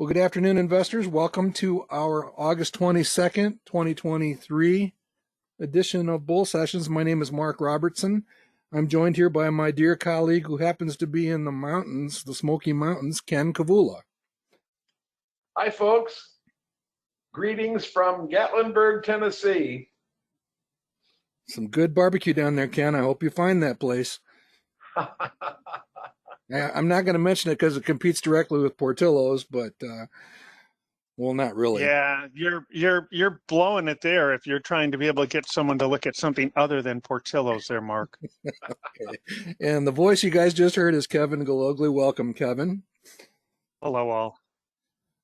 Well, good afternoon, investors. Welcome to our August 22nd, 2023 edition of Bull Sessions. My name is Mark Robertson. I'm joined here by my dear colleague who happens to be in the mountains, the Smoky Mountains, Ken Kavula. Hi, folks. Greetings from Gatlinburg, Tennessee. Some good barbecue down there, Ken. I hope you find that place. I'm not going to mention it because it competes directly with Portillo's, but well, not really. Yeah, you're blowing it there if you're trying to be able to get someone to look at something other than Portillo's there, Mark. Okay. And the voice you guys just heard is Kevin Gillogly. Welcome, Kevin. Hello, all.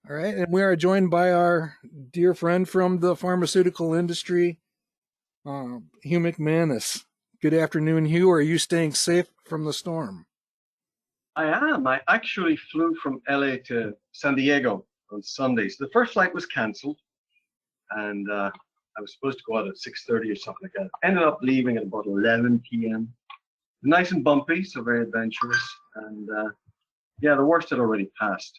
All right, and we are joined by our dear friend from the pharmaceutical industry, Hugh McManus. Good afternoon, Hugh. Are you staying safe from the storm? I am. I actually flew from LA to San Diego on Sunday. So the first flight was canceled, and I was supposed to go out at 6:30 or something like that. Ended up leaving at about 11 p.m. Nice and bumpy, so very adventurous. And yeah, the worst had already passed.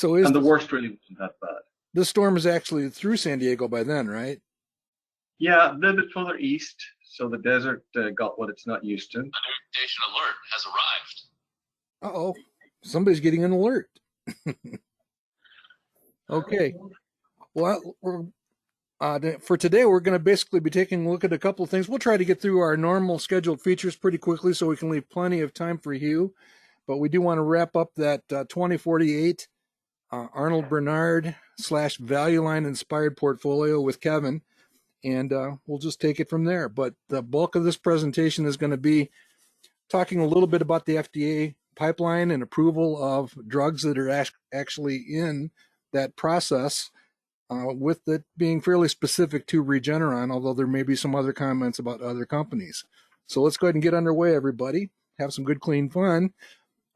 And the worst really wasn't that bad. The storm is actually through San Diego by then, right? Yeah, a little bit further east, so the desert got what it's not used to. An irrigation alert has arrived. Uh-oh, somebody's getting an alert. Okay. Well, for today, we're going to basically be taking a look at a couple of things. We'll try to get through our normal scheduled features pretty quickly so we can leave plenty of time for Hugh. But we do want to wrap up that 2048 Arnold Bernard / Value Line inspired portfolio with Kevin. And we'll just take it from there. But the bulk of this presentation is going to be talking a little bit about the FDA pipeline and approval of drugs that are actually in that process, with it being fairly specific to Regeneron, although there may be some other comments about other companies. So let's go ahead and get underway, everybody. Have some good, clean fun.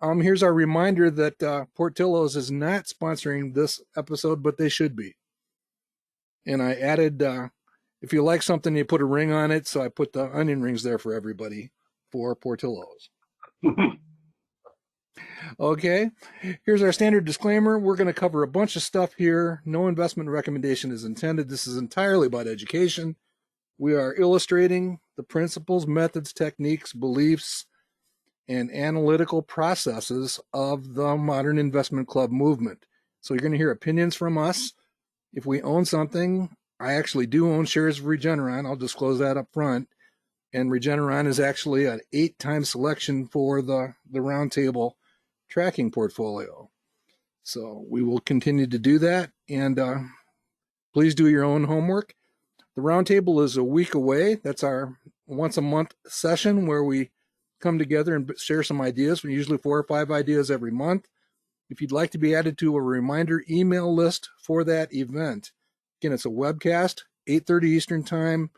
Here's our reminder that Portillo's is not sponsoring this episode, but they should be. And I added, if you like something, you put a ring on it, so I put the onion rings there for everybody for Portillo's. Okay, here's our standard disclaimer. We're going to cover a bunch of stuff here. No investment recommendation is intended. This is entirely about education. We are illustrating the principles, methods, techniques, beliefs, and analytical processes of the modern investment club movement. So you're going to hear opinions from us. If we own something, I actually do own shares of Regeneron. I'll disclose that up front. And Regeneron is actually an 8-time selection for the roundtable tracking portfolio. So we will continue to do that. And please do your own homework. The roundtable is a week away. That's our once a month session where we come together and share some ideas. We usually 4 or 5 ideas every month. If you'd like to be added to a reminder email list for that event, again, it's a webcast, 8:30 Eastern Time,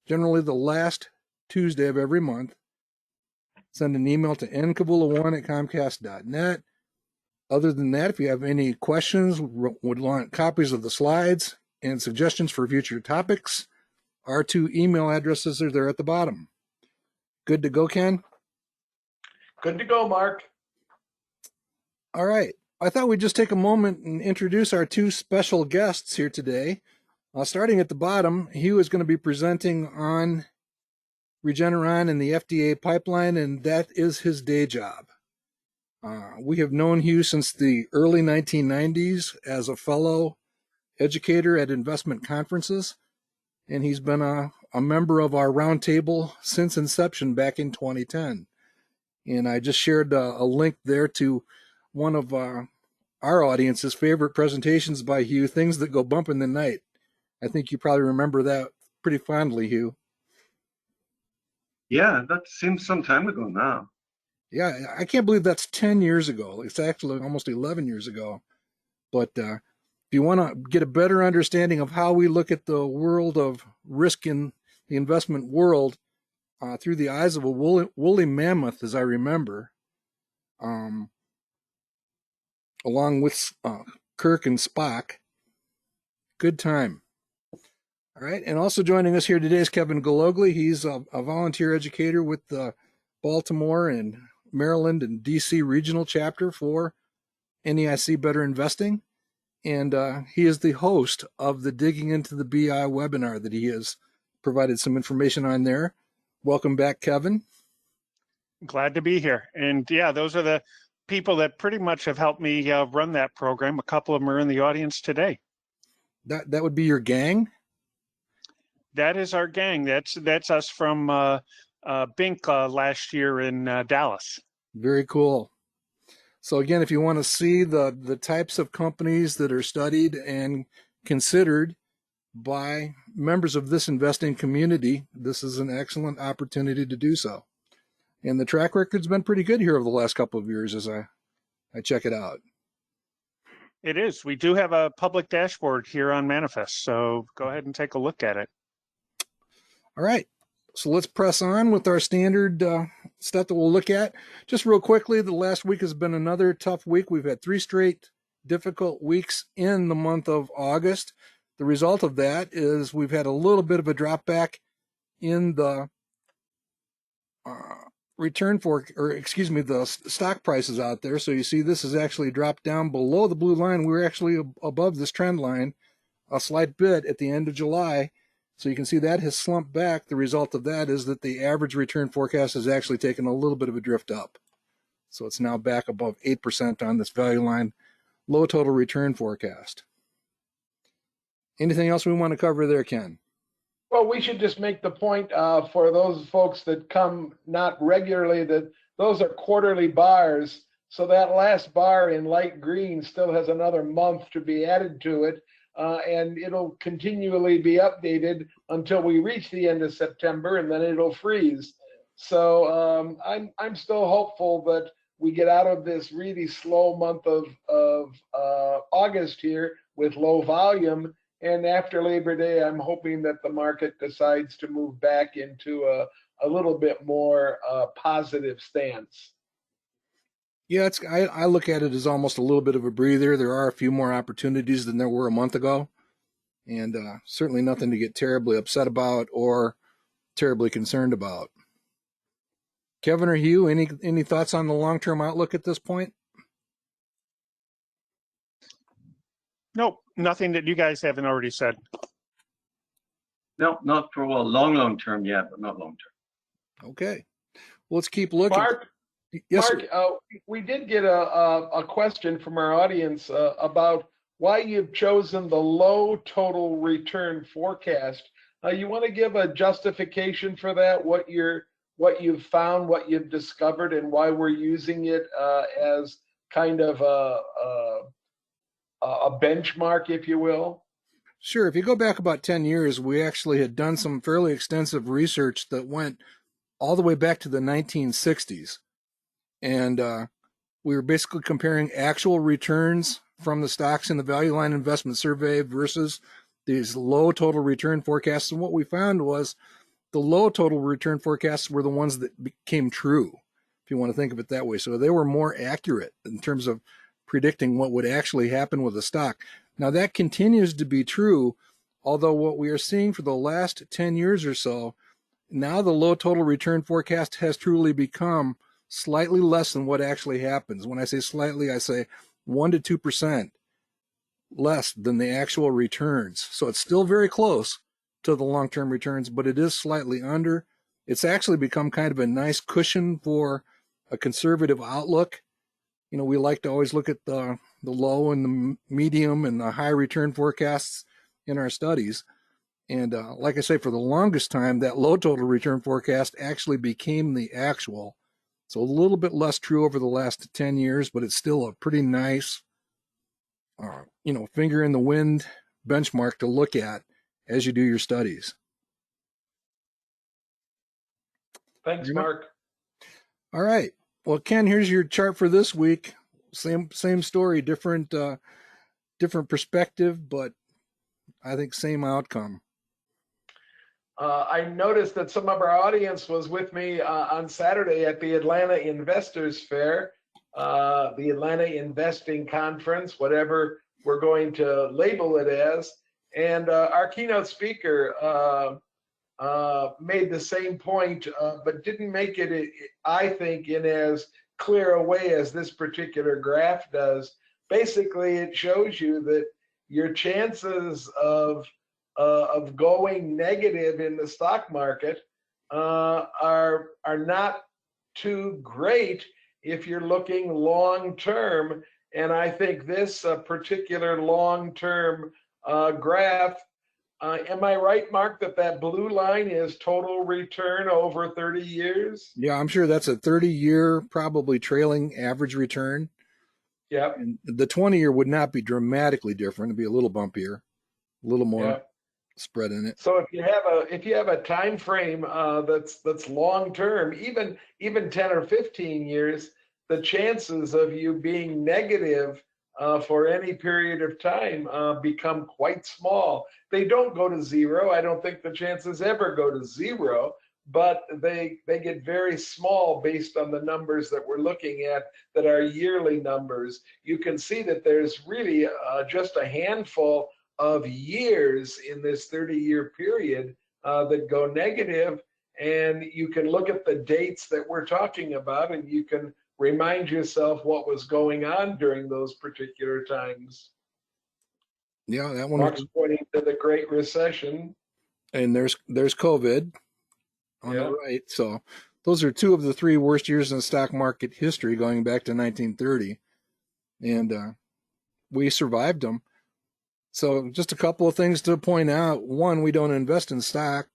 generally the last Tuesday of every month. Send an email to nkavula1@comcast.net. Other than that, if you have any questions, would want copies of the slides and suggestions for future topics, our 2 email addresses are there at the bottom. Good to go, Ken? Good to go, Mark. All right. I thought we'd just take a moment and introduce our 2 special guests here today. Starting at the bottom, Hugh is going to be presenting on Regeneron and the FDA pipeline, and that is his day job. We have known Hugh since the early 1990s as a fellow educator at investment conferences, and he's been a member of our roundtable since inception back in 2010. And I just shared a link there to one of our audience's favorite presentations by Hugh, Things That Go Bump in the Night. I think you probably remember that pretty fondly, Hugh. Yeah, that seems some time ago now. Yeah, I can't believe that's 10 years ago. It's actually almost 11 years ago. But if you want to get a better understanding of how we look at the world of risk in the investment world through the eyes of a woolly mammoth, as I remember, along with Kirk and Spock, good time. All right, and also joining us here today is Kevin Gillogly. He's a volunteer educator with the Baltimore and Maryland and DC regional chapter for NEIC Better Investing. and he is the host of the Digging into the BI webinar that he has provided some information on there. Welcome back, Kevin. Glad to be here. And yeah, those are the people that pretty much have helped me run that program. A couple of them are in the audience today. That would be your gang? That is our gang. That's us from Bink last year in Dallas. Very cool. So again, if you want to see the types of companies that are studied and considered by members of this investing community, this is an excellent opportunity to do so. And the track record's been pretty good here over the last couple of years as I check it out. It is. We do have a public dashboard here on Manifest, so go ahead and take a look at it. All right. So let's press on with our standard stuff that we'll look at. Just real quickly, the last week has been another tough week. We've had 3 straight difficult weeks in the month of August. The result of that is we've had a little bit of a drop back in the the stock prices out there. So you see this has actually dropped down below the blue line. We were actually above this trend line a slight bit at the end of July. So you can see that has slumped back. The result of that is that the average return forecast has actually taken a little bit of a drift up. So it's now back above 8% on this value line, low total return forecast. Anything else we want to cover there, Ken? Well, we should just make the point for those folks that come not regularly that those are quarterly bars. So that last bar in light green still has another month to be added to it. And it'll continually be updated until we reach the end of September, and then it'll freeze. So I'm still hopeful that we get out of this really slow month of August here with low volume. And after Labor Day, I'm hoping that the market decides to move back into a little bit more positive stance. Yeah, I look at it as almost a little bit of a breather. There are a few more opportunities than there were a month ago, and certainly nothing to get terribly upset about or terribly concerned about. Kevin or Hugh, any thoughts on the long-term outlook at this point? Nope, nothing that you guys haven't already said. No, not for a while. Long term, yeah, but not long term. Okay, well, let's keep looking. Mark, yes, Mark, we did get a question from our audience about why you've chosen the low total return forecast. You want to give a justification for that? What you've found, what you've discovered, and why we're using it as kind of a benchmark, if you will? Sure. If you go back about 10 years, we actually had done some fairly extensive research that went all the way back to the 1960s. And we were basically comparing actual returns from the stocks in the Value Line Investment Survey versus these low total return forecasts. And what we found was the low total return forecasts were the ones that became true, if you want to think of it that way. So they were more accurate in terms of predicting what would actually happen with a stock. Now that continues to be true, although what we are seeing for the last 10 years or so, now the low total return forecast has truly become slightly less than what actually happens. When I say slightly, I say 1 to 2% less than the actual returns. So it's still very close to the long-term returns, but it is slightly under. It's actually become kind of a nice cushion for a conservative outlook. You know, we like to always look at the low and the medium and the high return forecasts in our studies. And like I say, for the longest time, that low total return forecast actually became the actual. So a little bit less true over the last 10 years, but it's still a pretty nice, finger in the wind benchmark to look at as you do your studies. Thanks, Mark. All right. Well, Ken, here's your chart for this week. Same story, different perspective, but I think same outcome. I noticed that some of our audience was with me on Saturday at the Atlanta Investors Fair, the Atlanta Investing Conference, whatever we're going to label it as. And our keynote speaker made the same point, but didn't make it, I think, in as clear a way as this particular graph does. Basically, it shows you that your chances of going negative in the stock market are not too great if you're looking long term. And I think this particular long term graph, am I right, Mark, that blue line is total return over 30 years? Yeah, I'm sure that's a 30-year, probably trailing average return. Yep. And the 20-year would not be dramatically different. It'd be a little bumpier, a little more Yep. spread in it. So if you have a time frame that's long term, even 10 or 15 years, the chances of you being negative for any period of time become quite small. They don't go to zero. I don't think the chances ever go to zero, but they get very small based on the numbers that we're looking at that are yearly numbers. You can see that there's really just a handful of years in this 30-year period that go negative, and you can look at the dates that we're talking about and you can remind yourself what was going on during those particular times. Yeah, that one. Mark's pointing to the Great Recession. And there's COVID on Yeah. the right. So those are two of the three worst years in the stock market history going back to 1930. And we survived them. So just a couple of things to point out. One, we don't invest in stock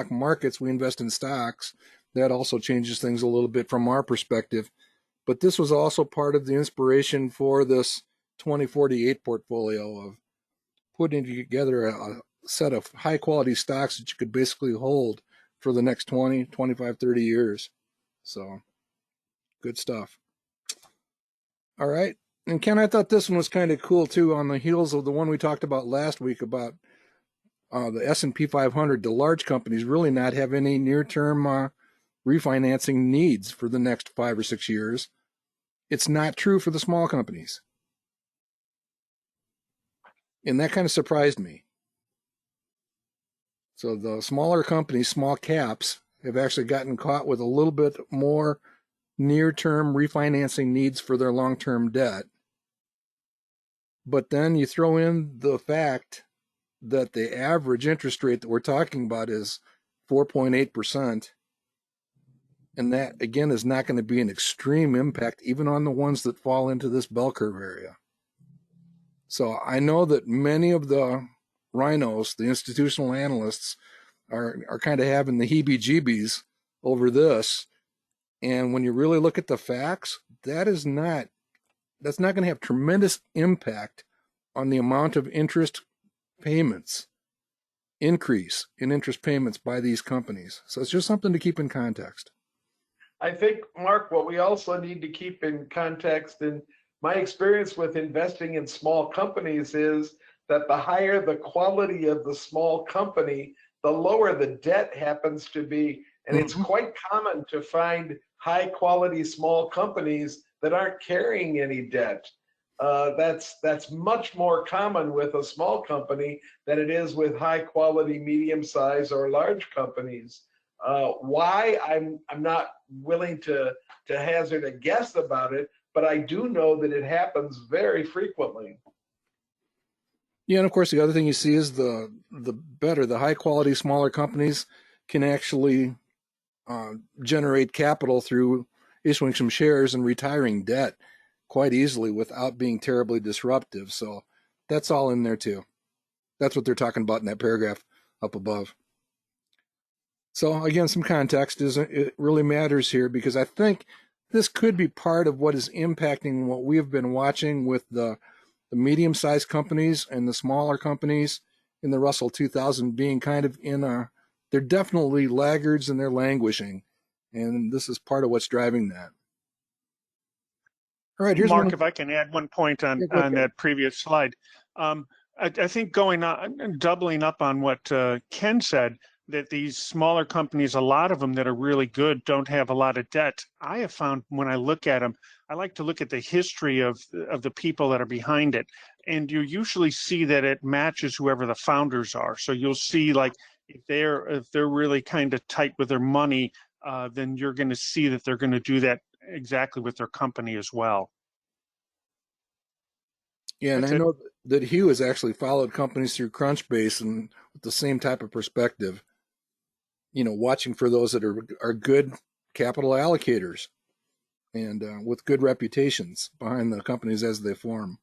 markets. We invest in stocks. That also changes things a little bit from our perspective. But this was also part of the inspiration for this 2048 portfolio of putting together a set of high quality stocks that you could basically hold for the next 20, 25, 30 years. So good stuff. All right. And Ken, I thought this one was kind of cool too, on the heels of the one we talked about last week about the S&P 500. The large companies really not have any near-term refinancing needs for the next 5 or 6 years. It's not true for the small companies. And that kind of surprised me. So the smaller companies, small caps, have actually gotten caught with a little bit more near-term refinancing needs for their long-term debt. But then you throw in the fact that the average interest rate that we're talking about is 4.8%. And that, again, is not going to be an extreme impact, even on the ones that fall into this bell curve area. So I know that many of the rhinos, the institutional analysts, are kind of having the heebie-jeebies over this. And when you really look at the facts, that's not going to have tremendous impact on the amount of interest payments, increase in interest payments by these companies. So it's just something to keep in context. I think, Mark, what we also need to keep in context, in my experience with investing in small companies, is that the higher the quality of the small company, the lower the debt happens to be. And it's quite common to find high quality small companies that aren't carrying any debt. That's much more common with a small company than it is with high quality medium size or large companies. Why? I'm not willing to hazard a guess about it, but I do know that it happens very frequently. Yeah, and of course, the other thing you see is the high quality smaller companies can actually generate capital through issuing some shares and retiring debt quite easily without being terribly disruptive. So that's all in there too. That's what they're talking about in that paragraph up above. So again, some context it really matters here, because I think this could be part of what is impacting what we have been watching with the medium-sized companies and the smaller companies in the Russell 2000 being kind of they're definitely laggards and they're languishing. And this is part of what's driving that. All right, here's Mark, if I can add one point on that previous slide. I think doubling up on what Ken said, that these smaller companies, a lot of them that are really good, don't have a lot of debt. I have found when I look at them, I like to look at the history of the people that are behind it. And you usually see that it matches whoever the founders are. So you'll see, like, if they're really kind of tight with their money, then you're going to see that they're going to do that exactly with their company as well. Yeah, and That's I it. know that Hugh has actually followed companies through Crunchbase and with the same type of perspective, watching for those that are good capital allocators and with good reputations behind the companies as they form.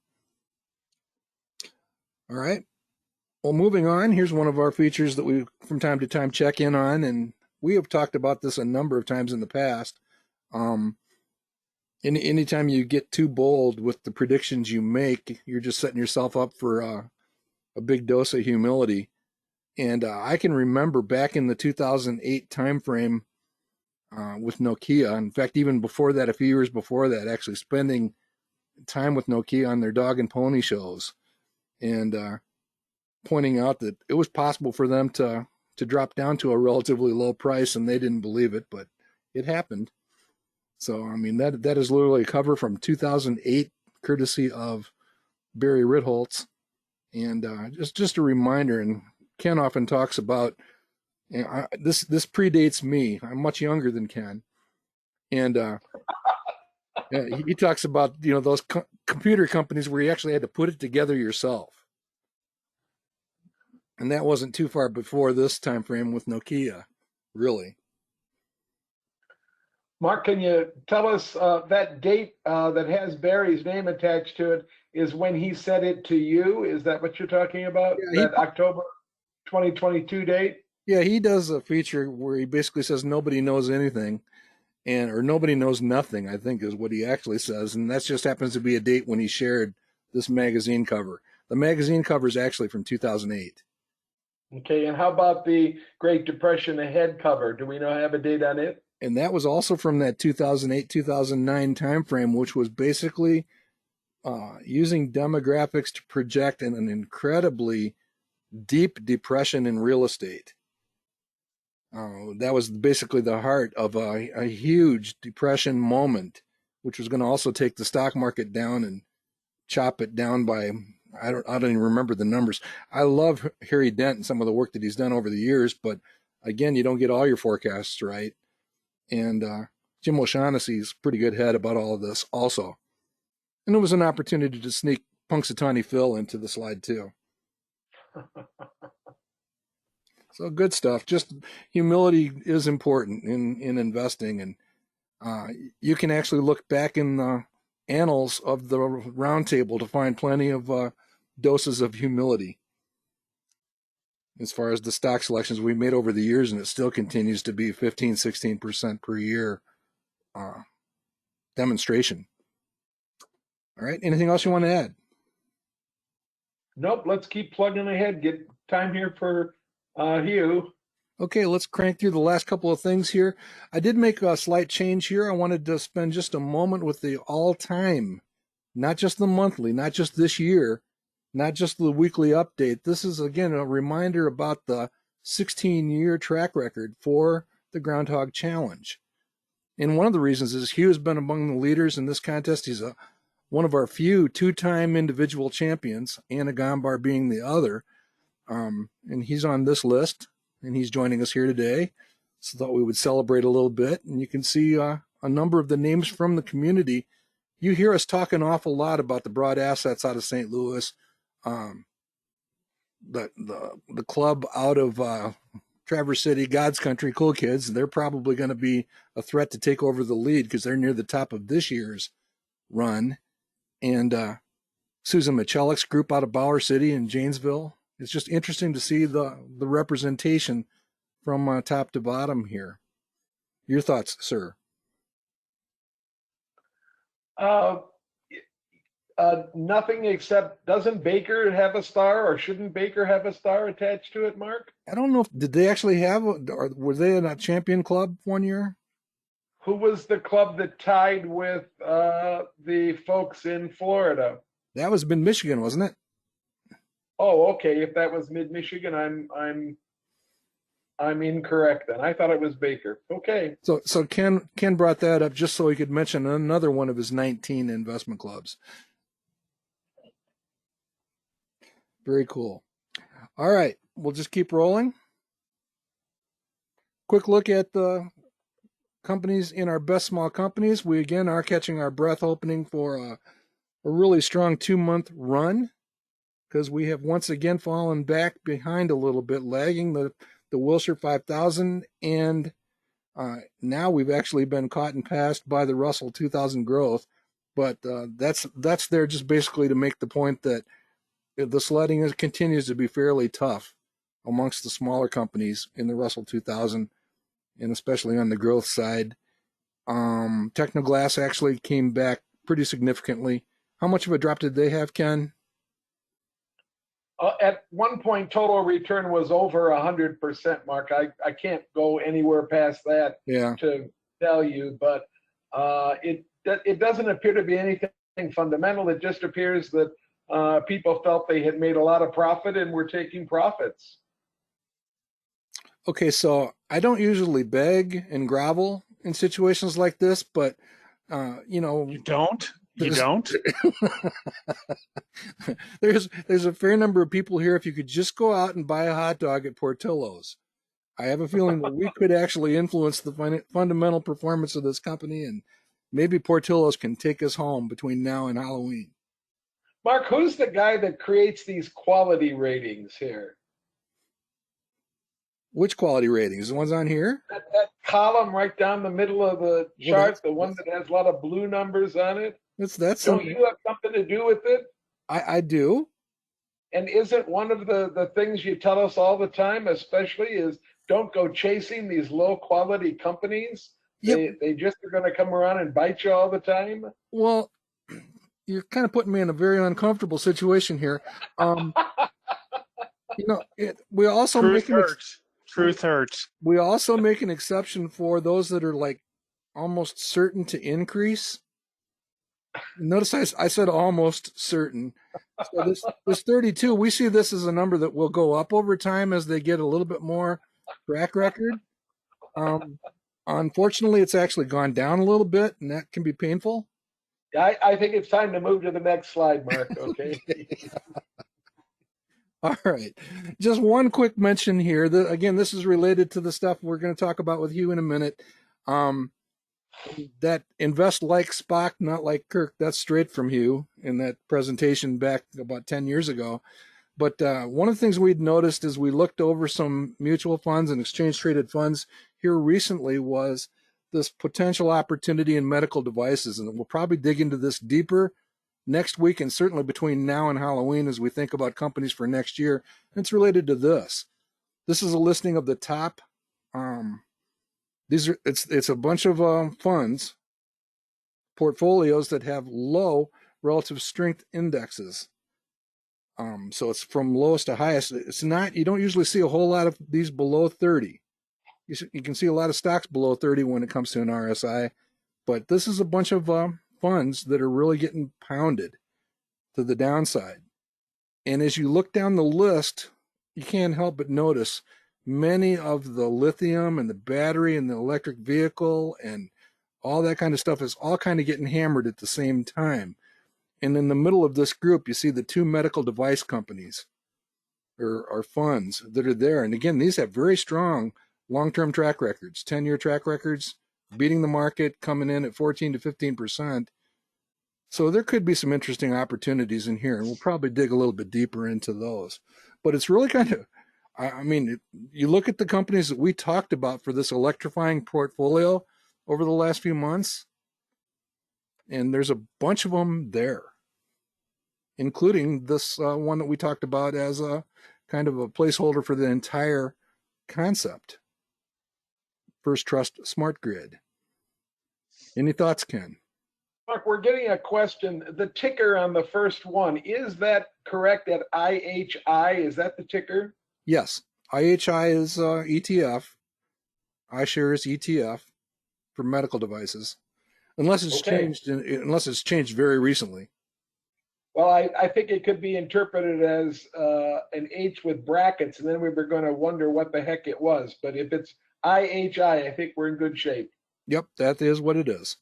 All right. Well, moving on, here's one of our features that we from time to time check in on, and we have talked about this a number of times in the past. Um, anytime you get too bold with the predictions you make, you're just setting yourself up for a big dose of humility. And I can remember back in the 2008 timeframe with Nokia. In fact, even before that, a few years before that, actually spending time with Nokia on their dog and pony shows, and pointing out that it was possible for them to drop down to a relatively low price, and they didn't believe it, but it happened. So I mean that is literally a cover from 2008, courtesy of Barry Ritholtz, and just a reminder. And Ken often talks about this. This predates me. I'm much younger than Ken, and he talks about those computer companies where you actually had to put it together yourself, and that wasn't too far before this time frame with Nokia, really. Mark, can you tell us that date that has Barry's name attached to it is when he said it to you? Is that what you're talking about? Yeah, That October 2022 date? he does a feature where he basically says nobody knows anything, or nobody knows nothing, I think is what he actually says, and that just happens to be a date when he shared this magazine cover. The magazine cover is actually from 2008. Okay, and how about the Great Depression ahead cover? Do we have a date on it? And that was also from that 2008 2009 timeframe, which was basically using demographics to project an incredibly deep depression in real estate. That was basically the heart of a huge depression moment, which was going to also take the stock market down and chop it down by I don't even remember the numbers. I love Harry Dent and some of the work that he's done over the years, but again, you don't get all your forecasts right. And Jim O'Shaughnessy's pretty good head about all of this also. And it was an opportunity to sneak Punxsutawney Phil into the slide too. So good stuff. Just humility is important in investing, and you can actually look back in the annals of the round table to find plenty of doses of humility as far as the stock selections we made over the years, and it still continues to be 15-16% per year demonstration. All right, anything else you want to add? Nope, let's keep plugging ahead. Get time here for Hugh. Okay, let's crank through the last couple of things here. I did make a slight change here. I wanted to spend just a moment with the all-time, not just the monthly, not just this year, not just the weekly update. This is, again, a reminder about the 16-year track record for the Groundhog Challenge. And one of the reasons is Hugh has been among the leaders in this contest. He's one of our few two-time individual champions, Anna Gombar being the other. And he's on this list, and he's joining us here today. So thought we would celebrate a little bit. And you can see a number of the names from the community. You hear us talk an awful lot about the broad assets out of St. Louis. The club out of Traverse City, God's Country, Cool Kids, they're probably going to be a threat to take over the lead because they're near the top of this year's run. And Susan Michelik's group out of Bower City and Janesville. It's just interesting to see the representation from top to bottom here. Your thoughts, sir? Nothing except, doesn't Baker have a star, or shouldn't Baker have a star attached to it, Mark? I don't know. Did they actually have, or were they in a champion club one year? Who was the club that tied with the folks in Florida? That was Mid-Michigan, wasn't it? Oh, okay. If that was Mid-Michigan, I'm incorrect then. I thought it was Baker. Okay. So Ken brought that up just so he could mention another one of his 19 investment clubs. Very cool. All right, we'll just keep rolling. Quick look at the companies in our best small companies. We again are catching our breath opening for a really strong 2-month run because we have once again fallen back behind a little bit, lagging the Wilshire 5000, and now we've actually been caught and passed by the Russell 2000 growth. But that's there just basically to make the point that the sledding continues to be fairly tough amongst the smaller companies in the Russell 2000, and especially on the growth side. Technoglass actually came back pretty significantly. How much of a drop did they have, Ken? At one point, total return was over 100%, Mark. I can't go anywhere past that to tell you, but it doesn't appear to be anything fundamental. It just appears that people felt they had made a lot of profit and were taking profits. Okay, so I don't usually beg and grovel in situations like this, but you don't. You don't? There's a fair number of people here. If you could just go out and buy a hot dog at Portillo's, I have a feeling that we could actually influence the fundamental performance of this company, and maybe Portillo's can take us home between now and Halloween. Mark, who's the guy that creates these quality ratings here? Which quality ratings? The ones on here? That column right down the middle of the chart, the one that has a lot of blue numbers on it. Don't you have something to do with it? I do. And isn't one of the things you tell us all the time, especially, is don't go chasing these low quality companies? Yep. They just are going to come around and bite you all the time? Well, you're kind of putting me in a very uncomfortable situation here. We also Truth hurts. We also make an exception for those that are like almost certain to increase. Notice I said almost certain. So this 32, we see this as a number that will go up over time as they get a little bit more track record. Unfortunately, it's actually gone down a little bit, and that can be painful. I think it's time to move to the next slide, Mark, okay? All right. Just one quick mention here. Again, this is related to the stuff we're going to talk about with Hugh in a minute. That invest like Spock, not like Kirk, that's straight from Hugh in that presentation back about 10 years ago. But one of the things we'd noticed as we looked over some mutual funds and exchange-traded funds here recently was this potential opportunity in medical devices. And we'll probably dig into this deeper next week and certainly between now and Halloween as we think about companies for next year. And it's related to this. This is a listing of the top. It's a bunch of funds, portfolios that have low relative strength indexes. So it's from lowest to highest. It's not, you don't usually see a whole lot of these below 30. You can see a lot of stocks below 30 when it comes to an RSI, but this is a bunch of funds that are really getting pounded to the downside. And as you look down the list, you can't help but notice many of the lithium and the battery and the electric vehicle and all that kind of stuff is all kind of getting hammered at the same time. And in the middle of this group, you see the two medical device companies or funds that are there. And again, these have very strong long-term track records, 10-year track records, beating the market, coming in at 14 to 15%. So there could be some interesting opportunities in here, and we'll probably dig a little bit deeper into those. But it's really kind of, you look at the companies that we talked about for this electrifying portfolio over the last few months, and there's a bunch of them there, including this one that we talked about as a kind of a placeholder for the entire concept, First Trust Smart Grid. Any thoughts, Ken? Mark, we're getting a question. The ticker on the first one, is that correct at IHI? Is that the ticker? Yes. IHI is ETF. iShares ETF for medical devices. Unless it's changed, unless it's changed very recently. Well, I think it could be interpreted as an H with brackets, and then we were going to wonder what the heck it was. But if it's IHI, I think we're in good shape. Yep, that is what it is.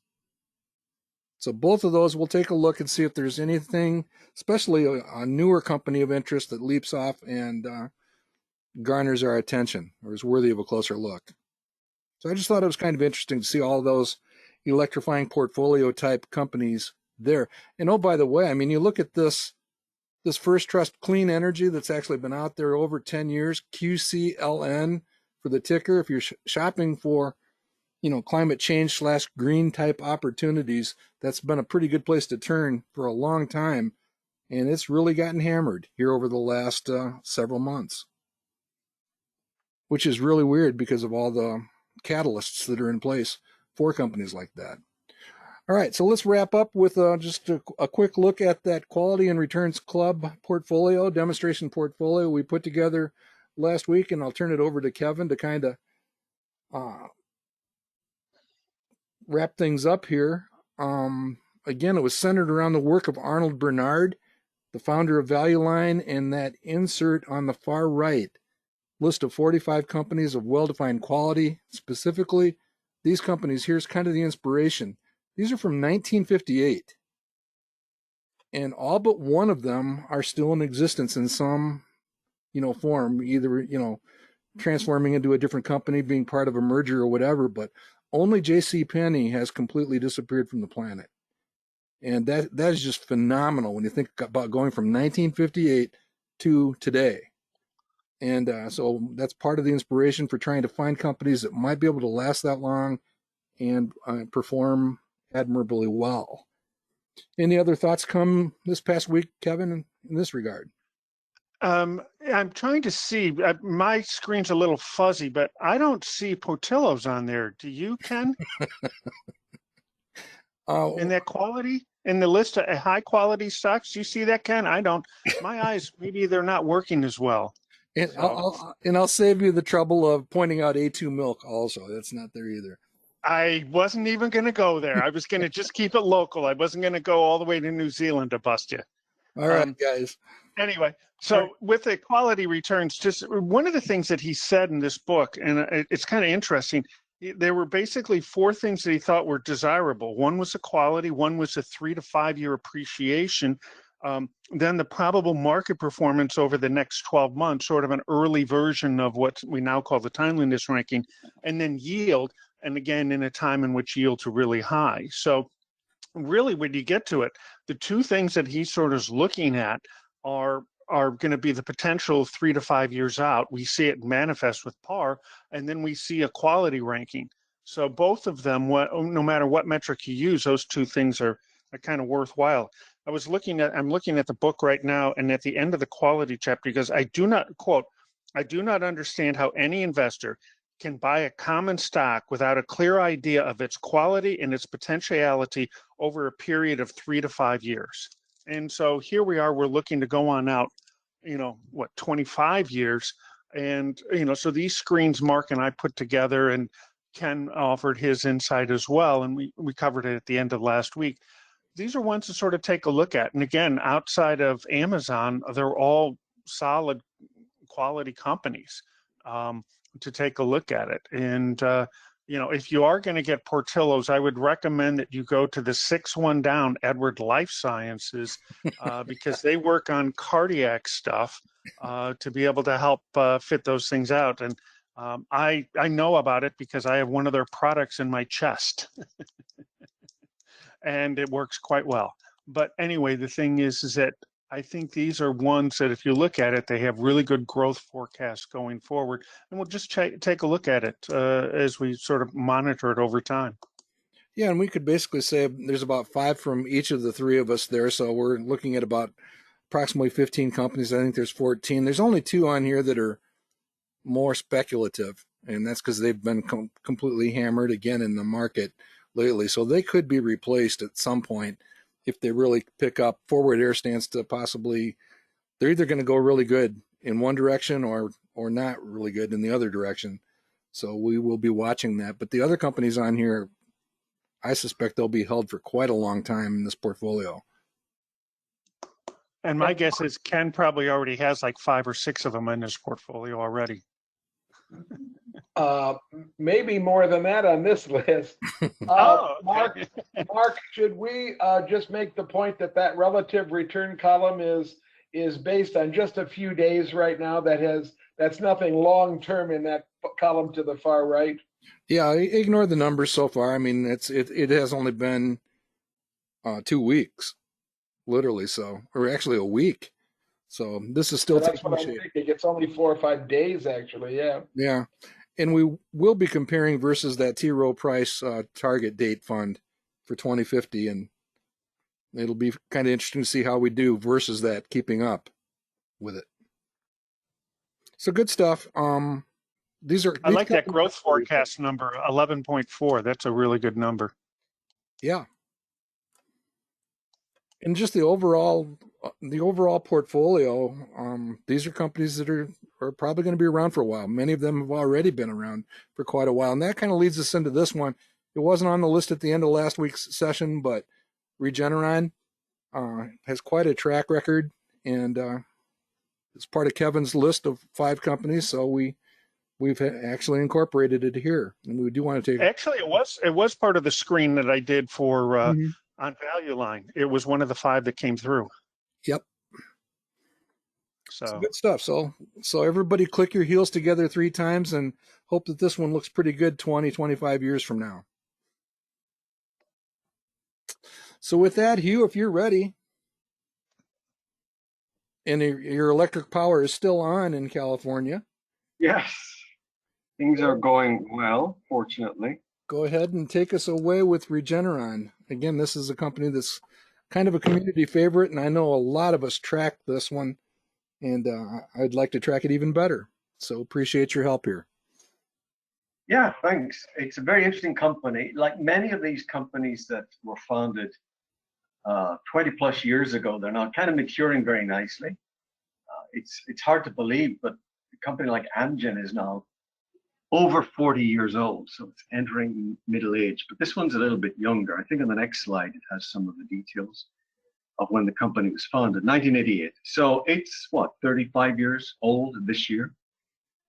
So both of those, we'll take a look and see if there's anything, especially a newer company of interest that leaps off and garners our attention or is worthy of a closer look. So I just thought it was kind of interesting to see all those electrifying portfolio type companies there. And oh, by the way, I mean, you look at this First Trust Clean Energy that's actually been out there over 10 years, QCLN for the ticker. If you're shopping for, climate change / green type opportunities, that's been a pretty good place to turn for a long time. And it's really gotten hammered here over the last several months, which is really weird because of all the catalysts that are in place for companies like that. All right, so let's wrap up with just a quick look at that Quality and Returns Club portfolio, demonstration portfolio we put together last week, and I'll turn it over to Kevin to kind of wrap things up here. Again, it was centered around the work of Arnold Bernard, the founder of Value Line, and that insert on the far right, list of 45 companies of well-defined quality. Specifically, these companies, here's kind of the inspiration. These are from 1958, and all but one of them are still in existence in some, form, either, transforming into a different company, being part of a merger or whatever, but only J.C. Penney has completely disappeared from the planet. And that is just phenomenal when you think about going from 1958 to today. And so that's part of the inspiration for trying to find companies that might be able to last that long and perform admirably well. Any other thoughts come this past week, Kevin, in this regard? I'm trying to see. My screen's a little fuzzy, but I don't see Portillo's on there. Do you, Ken? In that quality, in the list of high quality stocks, do you see that, Ken? I don't. My eyes, maybe they're not working as well. And so. I'll save you the trouble of pointing out A2 Milk also. That's not there either. I wasn't even going to go there. I was going to just keep it local. I wasn't going to go all the way to New Zealand to bust you. All right, guys. Anyway, so with the quality returns, just one of the things that he said in this book, and it's kind of interesting, there were basically four things that he thought were desirable. One was the quality, one was a 3 to 5 year appreciation, then the probable market performance over the next 12 months, sort of an early version of what we now call the timeliness ranking, and then yield, and again, in a time in which yields are really high. So really, when you get to it, the two things that he sort of is looking at are going to be the potential 3 to 5 years out. We see it manifest with par, and then we see a quality ranking. So both of them, no matter what metric you use, those two things are kind of worthwhile. I'm looking at the book right now, and at the end of the quality chapter, because I do not understand how any investor can buy a common stock without a clear idea of its quality and its potentiality over a period of 3 to 5 years. And so here we are, we're looking to go on out, 25 years. And, so these screens Mark and I put together, and Ken offered his insight as well, and we covered it at the end of last week. These are ones to sort of take a look at. And again, outside of Amazon, they're all solid quality companies to take a look at it. And, if you are going to get Portillo's, I would recommend that you go to the 6-1 down Edward Life Sciences because they work on cardiac stuff to be able to help fit those things out. And I know about it because I have one of their products in my chest and it works quite well. But anyway, the thing is that I think these are ones that if you look at it, they have really good growth forecasts going forward. And we'll just take a look at it as we sort of monitor it over time. Yeah, and we could basically say there's about 5 from each of the 3 of us there. So we're looking at about approximately 15 companies. I think there's 14. There's only 2 on here that are more speculative, and that's because they've been completely hammered again in the market lately. So they could be replaced at some point if they really pick up. Forward Air stands to possibly, they're either going to go really good in one direction or not really good in the other direction. So we will be watching that. But the other companies on here, I suspect they'll be held for quite a long time in this portfolio. And my guess is Ken probably already has like 5 or 6 of them in his portfolio already. Maybe more than that on this list. Mark, should we just make the point that relative return column is based on just a few days right now? That's nothing long term in that column to the far right. Yeah, ignore the numbers so far. I mean, it has only been 2 weeks, literally. So, or actually a week. So this is still That's taking what I'm shape. thinking. It's only 4 or 5 days, actually. Yeah. Yeah. And we will be comparing versus that T. Rowe Price target date fund for 2050. And it'll be kind of interesting to see how we do versus that, keeping up with it. So good stuff. I like that growth forecast number, 11.4. That's a really good number. Yeah. And just the overall portfolio, these are companies that are probably going to be around for a while. Many of them have already been around for quite a while. And that kind of leads us into this one. It wasn't on the list at the end of last week's session, but Regeneron has quite a track record, and it's part of Kevin's list of 5 companies. So we've actually incorporated it here, and we do want to take. Actually, it was part of the screen that I did for Mhm. on Value Line. It was one of the 5 that came through. Yep. So good stuff. So everybody click your heels together 3 times and hope that this one looks pretty good 20, 25 years from now. So with that, Hugh, if you're ready, and your electric power is still on in California. Yes, things are going well, fortunately. Go ahead and take us away with Regeneron. Again, this is a company that's kind of a community favorite, and I know a lot of us track this one, and I'd like to track it even better. So appreciate your help here. Yeah, thanks. It's a very interesting company. Like many of these companies that were founded 20 plus years ago, they're now kind of maturing very nicely. It's hard to believe, but a company like Amgen is now over 40 years old, so it's entering middle age. But this one's a little bit younger. I think on the next slide it has some of the details of when the company was founded, 1988. So it's 35 years old this year.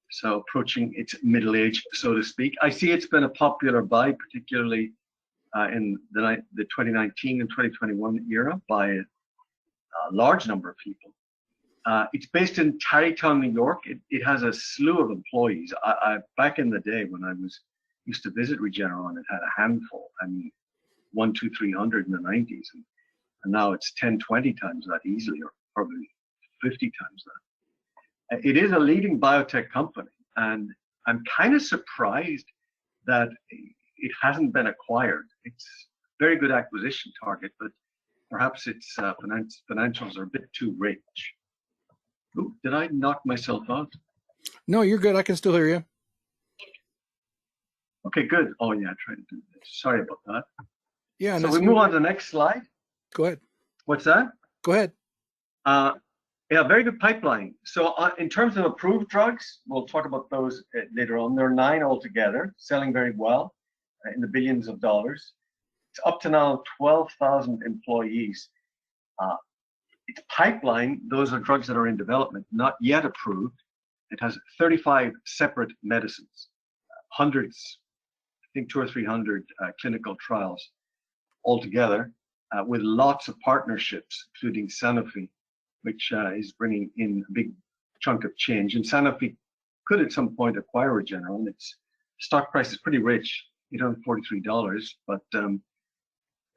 So approaching its middle age, so to speak. I see it's been a popular buy, particularly in the 2019 and 2021 era by a large number of people. It's based in Tarrytown, New York. It has a slew of employees. Back in the day when I used to visit Regeneron, it had a handful. I mean, 100, 200, 300 in the 90s. And now it's 10, 20 times that easily, or probably 50 times that. It is a leading biotech company, and I'm kind of surprised that it hasn't been acquired. It's a very good acquisition target, but perhaps its financials are a bit too rich. Ooh, did I knock myself out? No, you're good. I can still hear you. Okay, good. Oh yeah, I tried to do this. Sorry about that. Yeah. So we move on to the next slide. Go ahead. What's that? Go ahead. Yeah, very good pipeline. So in terms of approved drugs, we'll talk about those later on. There are 9 altogether, selling very well in the billions of dollars. It's up to now 12,000 employees. Its pipeline, those are drugs that are in development, not yet approved. It has 35 separate medicines, hundreds, I think 200 or 300 clinical trials altogether, with lots of partnerships, including Sanofi, which is bringing in a big chunk of change. And Sanofi could at some point acquire Regeneron. Its stock price is pretty rich, $843, but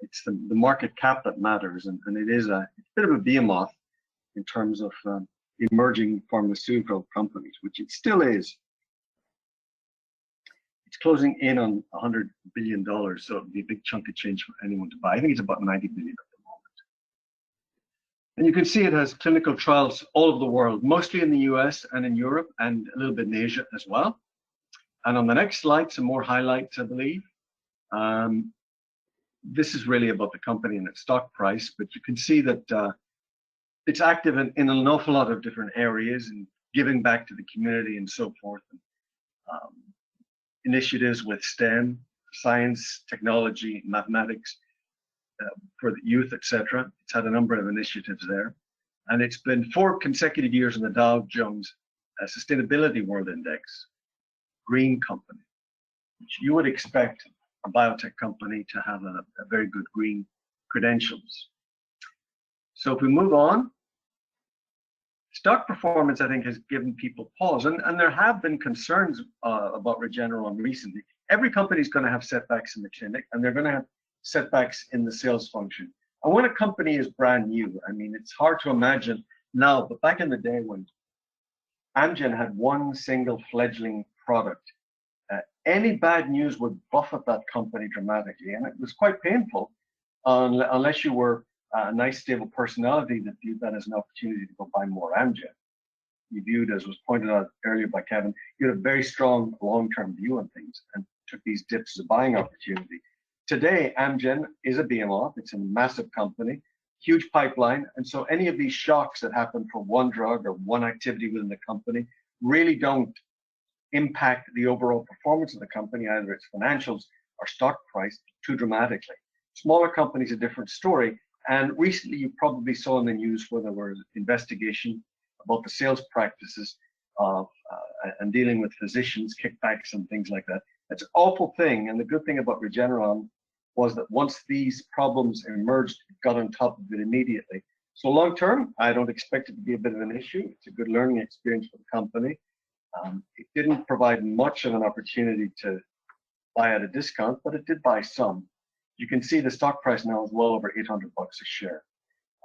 it's the market cap that matters, and it is a bit of a behemoth in terms of emerging pharmaceutical companies, which it still is. It's closing in on $100 billion, so it'd be a big chunk of change for anyone to buy. I think it's about 90 billion at the moment. And you can see it has clinical trials all over the world, mostly in the US and in Europe, and a little bit in Asia as well. And on the next slide, some more highlights, I believe. This is really about the company and its stock price, but you can see that it's active in an awful lot of different areas and giving back to the community and so forth. And, initiatives with STEM, science, technology, mathematics, for the youth, etc. It's had a number of initiatives there. And it's been 4 consecutive years in the Dow Jones Sustainability World Index, green company, which you would expect a biotech company to have a very good green credentials. So if we move on, stock performance, I think, has given people pause, and there have been concerns about Regeneron recently. Every company is going to have setbacks in the clinic, and they're going to have setbacks in the sales function. And when a company is brand new, I mean, it's hard to imagine now, but back in the day when Amgen had one single fledgling product, any bad news would buffet that company dramatically. And it was quite painful unless you were a nice, stable personality that viewed that as an opportunity to go buy more Amgen. You viewed, as was pointed out earlier by Kevin, you had a very strong long-term view on things and took these dips as a buying opportunity. Today, Amgen is a behemoth. It's a massive company, huge pipeline. And so any of these shocks that happen for one drug or one activity within the company really don't impact the overall performance of the company, either its financials or stock price, too dramatically. Smaller companies, a different story. And recently, you probably saw in the news where there was investigation about the sales practices of and dealing with physicians, kickbacks and things like that. That's an awful thing. And the good thing about Regeneron was that once these problems emerged, it got on top of it immediately. So long term, I don't expect it to be a bit of an issue. It's a good learning experience for the company. It didn't provide much of an opportunity to buy at a discount, but it did buy some. You can see the stock price now is well over $800 a share.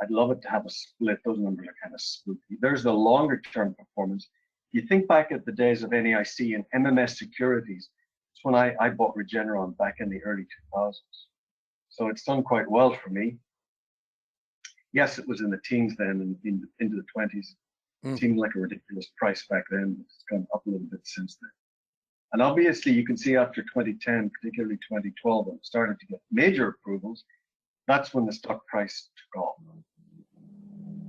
I'd love it to have a split. Those numbers are kind of spooky. There's the longer term performance. If you think back at the days of NAIC and MMS Securities, it's when I bought Regeneron back in the early 2000s. So it's done quite well for me. Yes, it was in the teens then and into the 20s. It seemed like a ridiculous price back then, but it's gone up a little bit since then. And obviously, you can see after 2010, particularly 2012, when it started to get major approvals, that's when the stock price took off.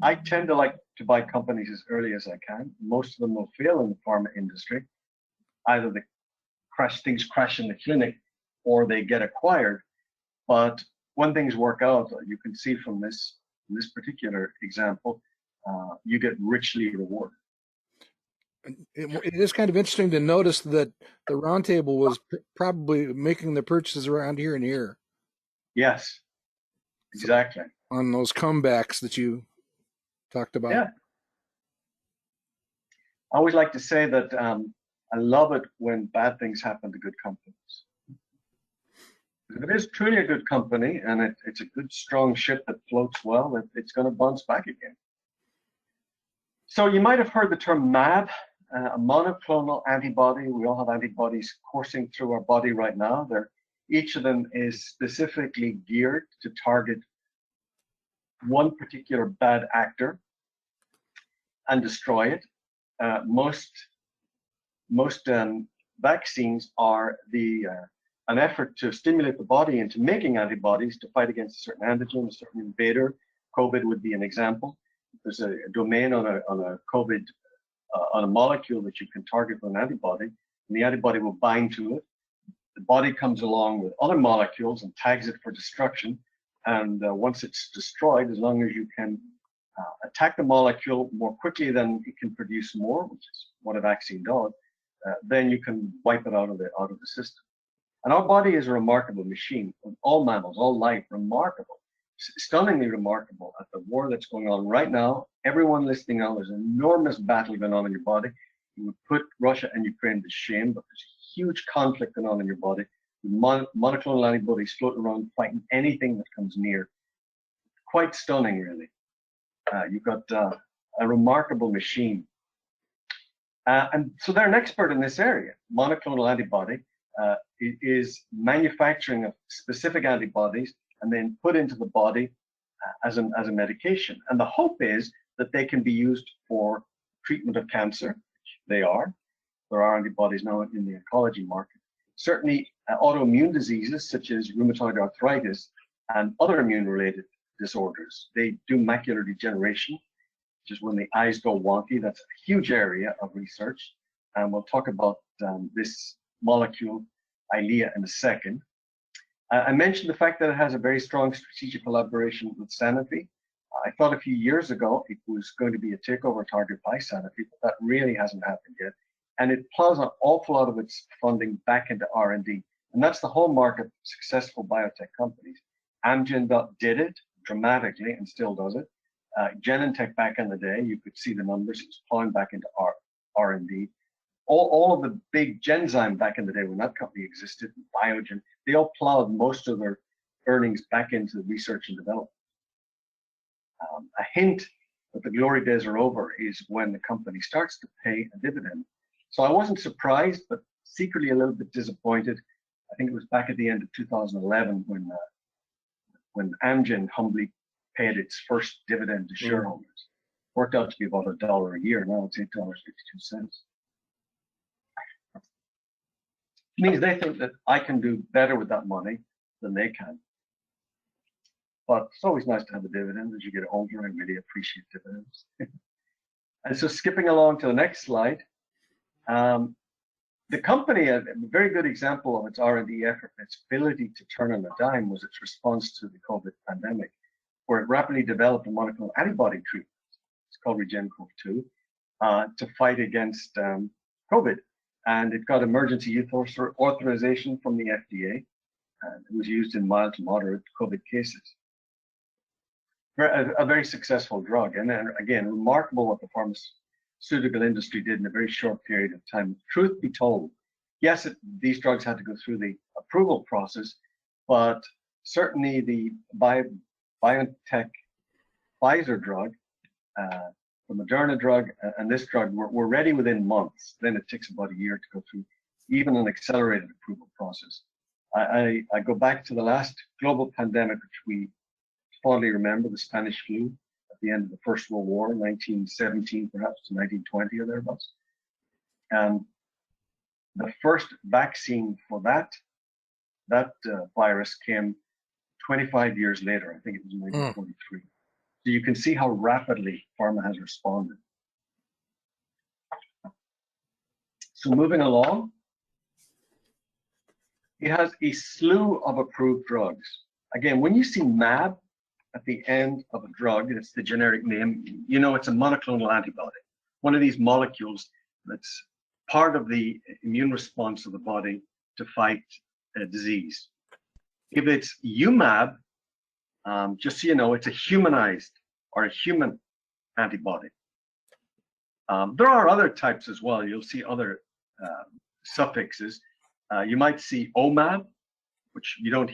I tend to like to buy companies as early as I can. Most of them will fail in the pharma industry. Either things crash in the clinic or they get acquired. But when things work out, you can see from this particular example, you get richly rewarded. It is kind of interesting to notice that the roundtable was probably making the purchases around here and here. Yes, exactly. On those comebacks that you talked about. Yeah. I always like to say that I love it when bad things happen to good companies. If it is truly a good company and it's a good, strong ship that floats well, it's going to bounce back again. So you might have heard the term mAb, a monoclonal antibody. We all have antibodies coursing through our body right now. Each of them is specifically geared to target one particular bad actor and destroy it. Most vaccines are an effort to stimulate the body into making antibodies to fight against a certain antigen, a certain invader. COVID would be an example. There's a domain on a COVID, on a molecule that you can target with an antibody, and the antibody will bind to it. The body comes along with other molecules and tags it for destruction. And once it's destroyed, as long as you can attack the molecule more quickly than it can produce more, which is what a vaccine does, then you can wipe it out of the system. And our body is a remarkable machine. All mammals, all life, remarkable, stunningly remarkable at the war that's going on right now. Everyone listening now, there's an enormous battle going on in your body. You would put Russia and Ukraine to shame, but there's a huge conflict going on in your body. Monoclonal antibodies floating around fighting anything that comes near. Quite stunning, really. You've got a remarkable machine. And so they're an expert in this area. Monoclonal antibody is manufacturing of specific antibodies and then put into the body as a medication. And the hope is that they can be used for treatment of cancer, which they are. There are antibodies now in the oncology market. Certainly autoimmune diseases such as rheumatoid arthritis and other immune-related disorders. They do macular degeneration, which is when the eyes go wonky. That's a huge area of research. And we'll talk about this molecule, Eylea, in a second. I mentioned the fact that it has a very strong strategic collaboration with Sanofi. I thought a few years ago it was going to be a takeover target by Sanofi, but that really hasn't happened yet. And it plows an awful lot of its funding back into R&D. And that's the hallmark of successful biotech companies. Amgen did it dramatically and still does it. Genentech back in the day, you could see the numbers, it was plowing back into R&D. All of the big Genzyme back in the day when that company existed, Biogen, they all plowed most of their earnings back into research and development. A hint that the glory days are over is when the company starts to pay a dividend. So I wasn't surprised, but secretly a little bit disappointed. I think it was back at the end of 2011 when Amgen humbly paid its first dividend to shareholders. Worked out to be about $1 a year. Now it's $8.52. It means they think that I can do better with that money than they can. But it's always nice to have a dividend as you get older. I really appreciate dividends. And so skipping along to the next slide, the company, a very good example of its R&D effort, its ability to turn on a dime was its response to the COVID pandemic, where it rapidly developed a monoclonal antibody treatment. It's called REGN-COV2 to fight against COVID. And it got emergency use authorization from the FDA. And it was used in mild to moderate COVID cases. A very successful drug. And then again, remarkable what the pharmaceutical industry did in a very short period of time. Truth be told, yes, these drugs had to go through the approval process, but certainly the BioNTech Pfizer drug, the Moderna drug, and this drug were ready within months. Then it takes about a year to go through even an accelerated approval process. I go back to the last global pandemic, which we fondly remember, the Spanish flu at the end of the First World War, 1917 perhaps to 1920 or thereabouts. And the first vaccine for that virus came 25 years later. I think it was in 1943. So you can see how rapidly pharma has responded. So moving along, it has a slew of approved drugs. Again, when you see MAB at the end of a drug, it's the generic name, you know it's a monoclonal antibody. One of these molecules that's part of the immune response of the body to fight a disease. If it's UMAB, just so you know, it's a humanized or a human antibody. There are other types as well. You'll see other suffixes. You might see OMAB, which you don't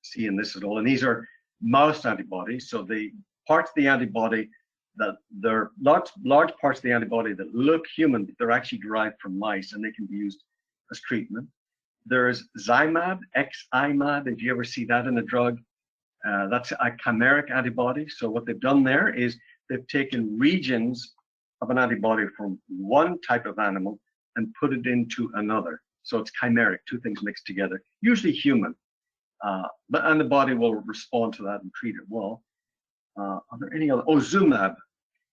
see in this at all. And these are mouse antibodies. So the parts of the antibody that they're large parts of the antibody that look human, but they're actually derived from mice, and they can be used as treatment. There's Zimab, XIMAB, if you ever see that in a drug. That's a chimeric antibody. So what they've done there is they've taken regions of an antibody from one type of animal and put it into another. So it's chimeric, two things mixed together, usually human. And the body will respond to that and treat it well. Are there any other? Oh, Zumab.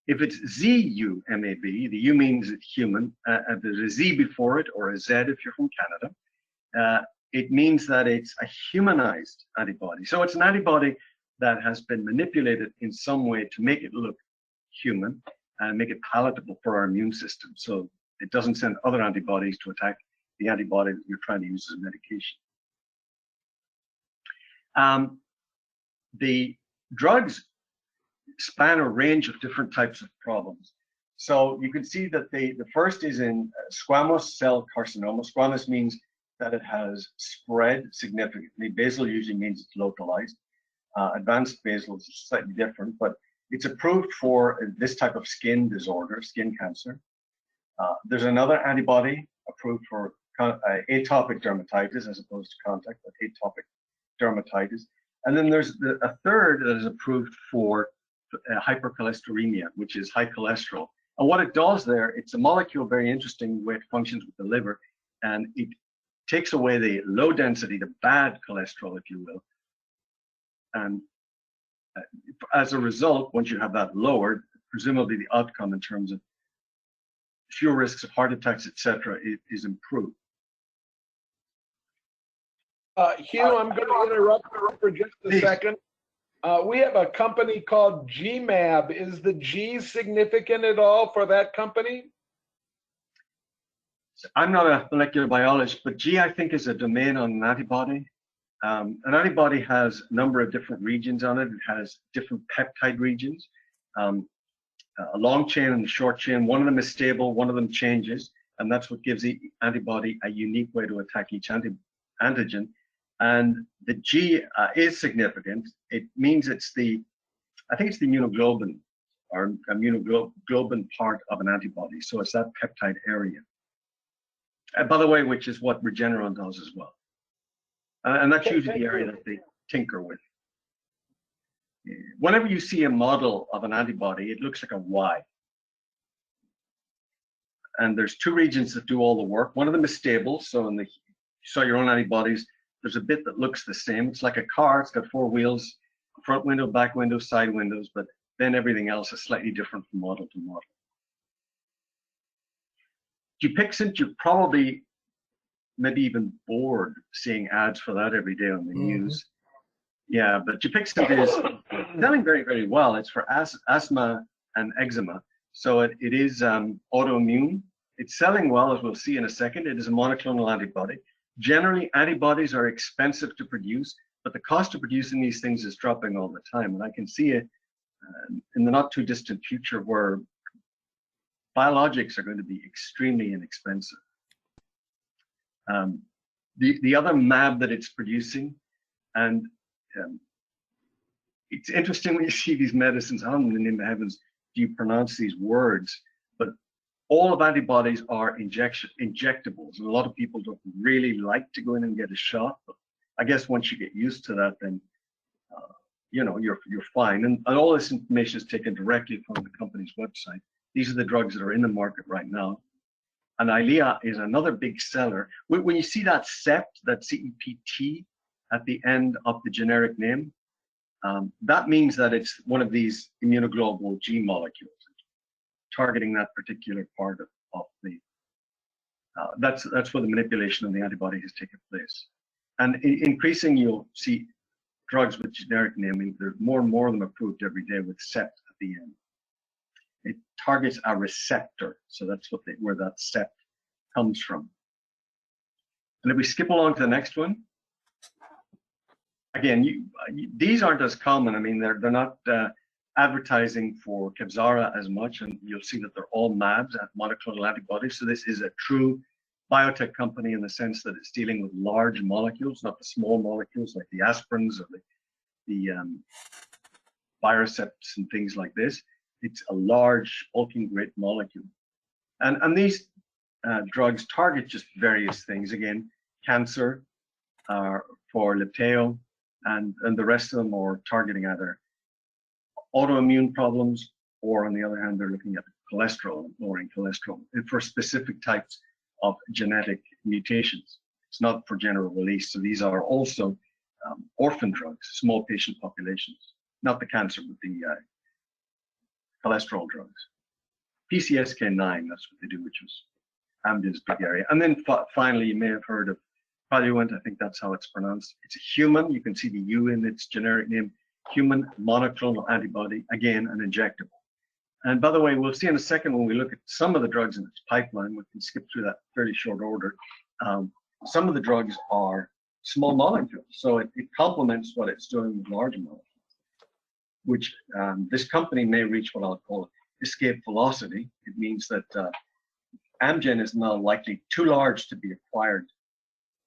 If it's ZUMAB, the U means it's human. There's a Z before it, or a Z if you're from Canada. It means that it's a humanized antibody. So it's an antibody that has been manipulated in some way to make it look human and make it palatable for our immune system. So it doesn't send other antibodies to attack the antibody that you're trying to use as a medication. The drugs span a range of different types of problems. So you can see that the first is in squamous cell carcinoma. Squamous means that it has spread significantly. Basal usually means it's localized. Advanced basal is slightly different, but it's approved for this type of skin disorder, skin cancer. There's another antibody approved for atopic dermatitis as opposed to contact, but atopic dermatitis. And then there's a third that is approved for hypercholesteremia, which is high cholesterol. And what it does there, it's a molecule, very interesting way it functions with the liver, and it takes away the low density, the bad cholesterol, if you will. And as a result, once you have that lowered, presumably the outcome in terms of fewer risks of heart attacks, etc., is improved. Hugh, I'm going to interrupt for just a second. We have a company called GMAB. Is the G significant at all for that company? I'm not a molecular biologist, but G, I think, is a domain on an antibody. An antibody has a number of different regions on it. It has different peptide regions, a long chain and a short chain. One of them is stable, one of them changes, and that's what gives the antibody a unique way to attack each antigen. And the G is significant. It means it's the I think it's the immunoglobulin or immunoglobulin part of an antibody. So it's that peptide area. By the way, which is what Regeneron does as well. And that's usually the area that they tinker with. Whenever you see a model of an antibody, it looks like a Y. And there's two regions that do all the work. One of them is stable. So you saw your own antibodies, there's a bit that looks the same. It's like a car. It's got four wheels, front window, back window, side windows, but then everything else is slightly different from model to model. Dupixent, you're probably maybe even bored seeing ads for that every day on the news. Yeah, but Dupixent is selling very, very well. It's for asthma and eczema. So it is autoimmune. It's selling well, as we'll see in a second. It is a monoclonal antibody. Generally, antibodies are expensive to produce, but the cost of producing these things is dropping all the time. And I can see it in the not too distant future where biologics are going to be extremely inexpensive. The other mAb that it's producing, and it's interesting when you see these medicines, how in the name of heavens do you pronounce these words? But all of antibodies are injectables, and a lot of people don't really like to go in and get a shot. But I guess once you get used to that, then you know you're fine. And all this information is taken directly from the company's website. These are the drugs that are in the market right now. And Eylea is another big seller. When you see that CEPT, that CEPT at the end of the generic name, that means that it's one of these immunoglobulin G molecules targeting that particular part of the. That's where the manipulation of the antibody has taken place. And increasing, you'll see drugs with generic naming. There's more and more of them approved every day with CEPT at the end. It targets a receptor, so that's where that CEPT comes from. And if we skip along to the next one, again, these aren't as common. I mean, they're not advertising for Kevzara as much, and you'll see that they're all mAbs, monoclonal antibodies. So this is a true biotech company in the sense that it's dealing with large molecules, not the small molecules like the aspirins or the Biocepts and things like this. It's a large, bulking, great molecule. And these drugs target just various things. Again, cancer for Libtayo, and the rest of them are targeting either autoimmune problems, or on the other hand, they're looking at cholesterol, lowering cholesterol, and for specific types of genetic mutations. It's not for general release. So these are also orphan drugs, small patient populations, not the cancer, but the cholesterol drugs. PCSK9, that's what they do, which was Amgen's big area. And then finally, you may have heard of Praluent. I think that's how it's pronounced. It's a human. You can see the U in its generic name. Human monoclonal antibody, again, an injectable. And by the way, we'll see in a second when we look at some of the drugs in its pipeline. We can skip through that fairly short order. Some of the drugs are small molecules, so it complements what it's doing with large molecules, which this company may reach what I'll call escape velocity. It means that Amgen is now likely too large to be acquired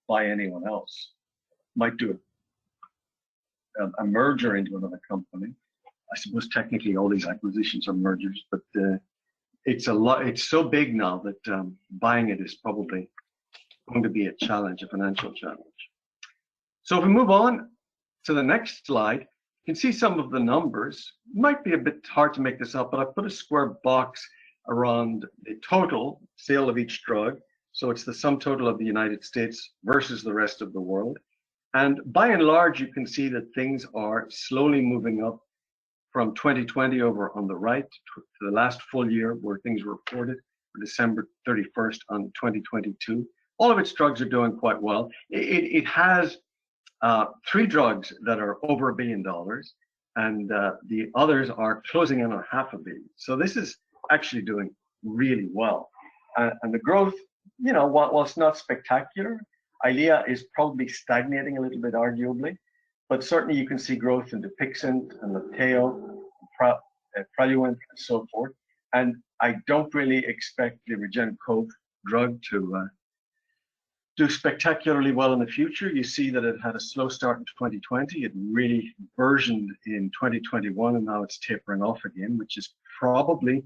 by anyone else. Might do a merger into another company. I suppose technically all these acquisitions are mergers, but it's a lot. It's so big now that buying it is probably going to be a challenge, a financial challenge. So if we move on to the next slide, you can see some of the numbers. Might be a bit hard to make this up, but I put a square box around the total sale of each drug. So it's the sum total of the United States versus the rest of the world. And by and large, you can see that things are slowly moving up from 2020 over on the right to the last full year where things were reported for December 31st on 2022. All of its drugs are doing quite well. It has 3 drugs that are over $1 billion, and the others are closing in on $500 million. So this is actually doing really well. And the growth, you know, while it's not spectacular, Eylea is probably stagnating a little bit, arguably, but certainly you can see growth in Dupixent and Libtayo, Praluent, and so forth. And I don't really expect the REGN drug to do spectacularly well in the future. You see that it had a slow start in 2020. It really versioned in 2021, and now it's tapering off again, which is probably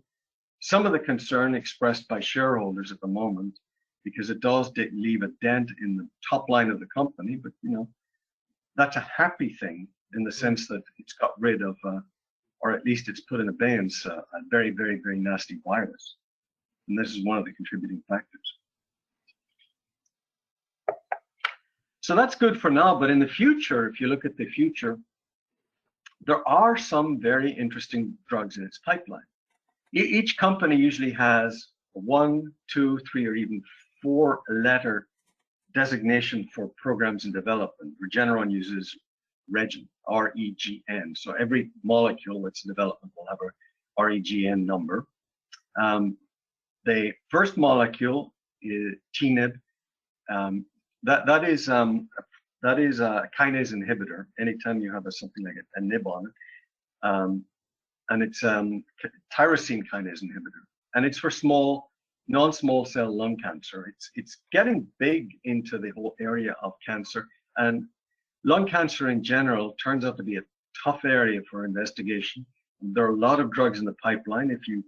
some of the concern expressed by shareholders at the moment, because it does leave a dent in the top line of the company. But you know, that's a happy thing in the sense that it's got rid of, or at least it's put in abeyance, a very, very, very nasty virus. And this is one of the contributing factors. So that's good for now, but in the future, if you look at the future, there are some very interesting drugs in its pipeline. Each company usually has a 1, 2, 3, or even 4-letter designation for programs in development. Regeneron uses REGN, R-E-G-N. So every molecule that's in development will have a REGN number. The first molecule is TNIB. That is a kinase inhibitor. Anytime you have something like a nib on it, and it's tyrosine kinase inhibitor, and it's for non-small cell lung cancer. It's getting big into the whole area of cancer, and lung cancer in general turns out to be a tough area for investigation. There are a lot of drugs in the pipeline. If you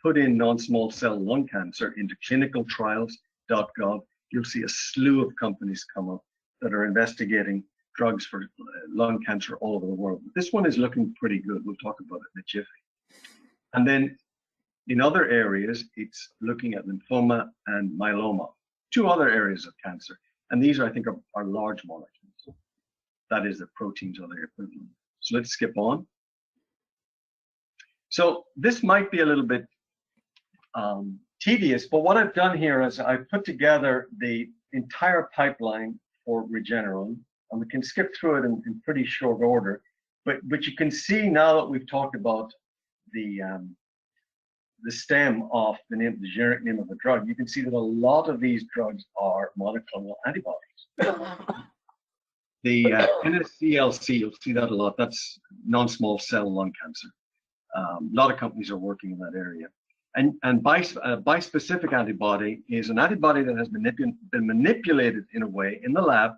put in non-small cell lung cancer into clinicaltrials.gov, you'll see a slew of companies come up that are investigating drugs for lung cancer all over the world. This one is looking pretty good. We'll talk about it in a jiffy. And then in other areas, it's looking at lymphoma and myeloma, 2 other areas of cancer. And these, I think, are large molecules. That is, the proteins are their equivalent. So let's skip on. So this might be a little bit tedious, but what I've done here is I've put together the entire pipeline for Regeneron, and we can skip through it in pretty short order. But you can see now that we've talked about the stem of the generic name of the drug, you can see that a lot of these drugs are monoclonal antibodies. The NSCLC, you'll see that a lot. That's non-small cell lung cancer. A lot of companies are working in that area. And bispecific antibody is an antibody that has been manipulated in a way in the lab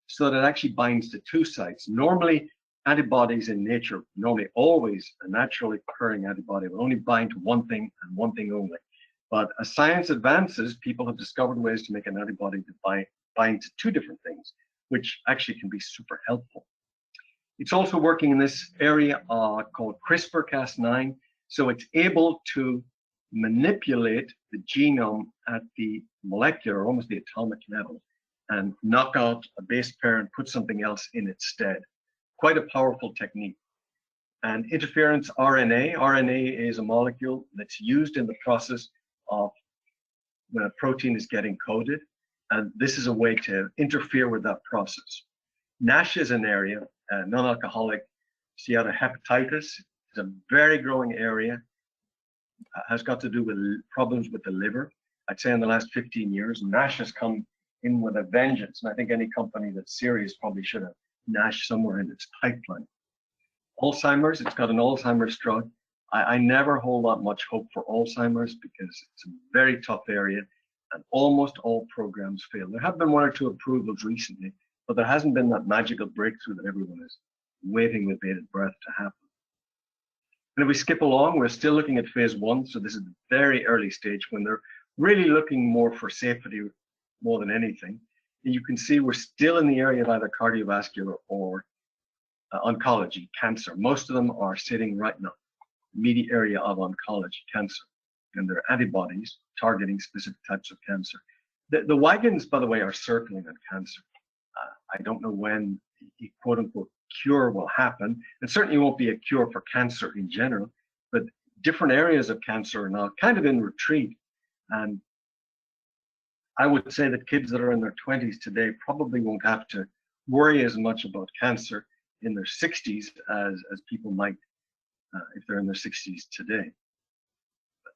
so that it actually binds to 2 sites. Normally, antibodies in nature, always a naturally occurring antibody, will only bind to one thing and one thing only. But as science advances, people have discovered ways to make an antibody to bind to 2 different things, which actually can be super helpful. It's also working in this area called CRISPR-Cas9. So it's able to manipulate the genome at the molecular, almost the atomic level, and knock out a base pair and put something else in its stead. Quite a powerful technique. And interference RNA. RNA is a molecule that's used in the process of when a protein is getting coded. And this is a way to interfere with that process. NASH is an area, non-alcoholic steatohepatitis is a very growing area. Has got to do with problems with the liver. I'd say in the last 15 years, NASH has come in with a vengeance. And I think any company that's serious probably should have NASH somewhere in its pipeline. Alzheimer's, it's got an Alzheimer's drug. I never hold that much hope for Alzheimer's because it's a very tough area and almost all programs fail. There have been 1 or 2 approvals recently, but there hasn't been that magical breakthrough that everyone is waiting with bated breath to happen. And if we skip along, we're still looking at phase 1. So this is the very early stage when they're really looking more for safety more than anything. And you can see we're still in the area of either cardiovascular or oncology, cancer. Most of them are sitting right in the immediate area of oncology, cancer. And they're antibodies targeting specific types of cancer. The wagons, by the way, are circling on cancer. I don't know when the quote-unquote cure will happen. It certainly won't be a cure for cancer in general, but different areas of cancer are now kind of in retreat. And I would say that kids that are in their 20s today probably won't have to worry as much about cancer in their 60s as people might if they're in their 60s today.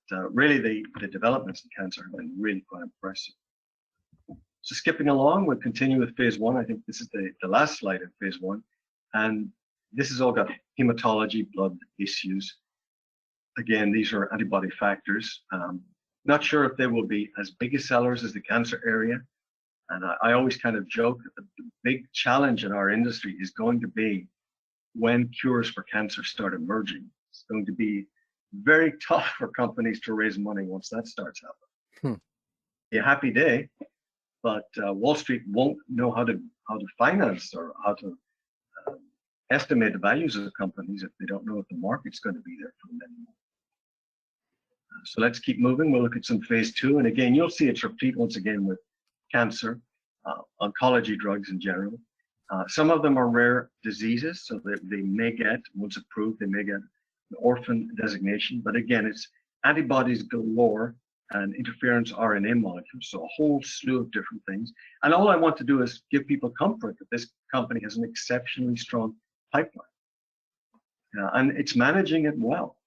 But really, the developments in cancer have been really quite impressive. So skipping along, we'll continue with phase 1. I think this is the last slide of phase 1. And this has all got hematology, blood issues. Again, these are antibody factors. Not sure if they will be as big as sellers as the cancer area, And I always kind of joke that the big challenge in our industry is going to be when cures for cancer start emerging. It's going to be very tough for companies to raise money once that starts happening. Be a happy day, but Wall Street won't know how to finance or how to estimate the values of the companies if they don't know if the market's going to be there for them anymore. So let's keep moving. We'll look at some phase 2, and again, you'll see it's repeat once again with cancer, oncology drugs in general. Some of them are rare diseases, so that they may get, once approved, they may get an orphan designation. But again, it's antibodies galore and interference RNA molecules, so a whole slew of different things. And all I want to do is give people comfort that this company has an exceptionally strong pipeline. And it's managing it well.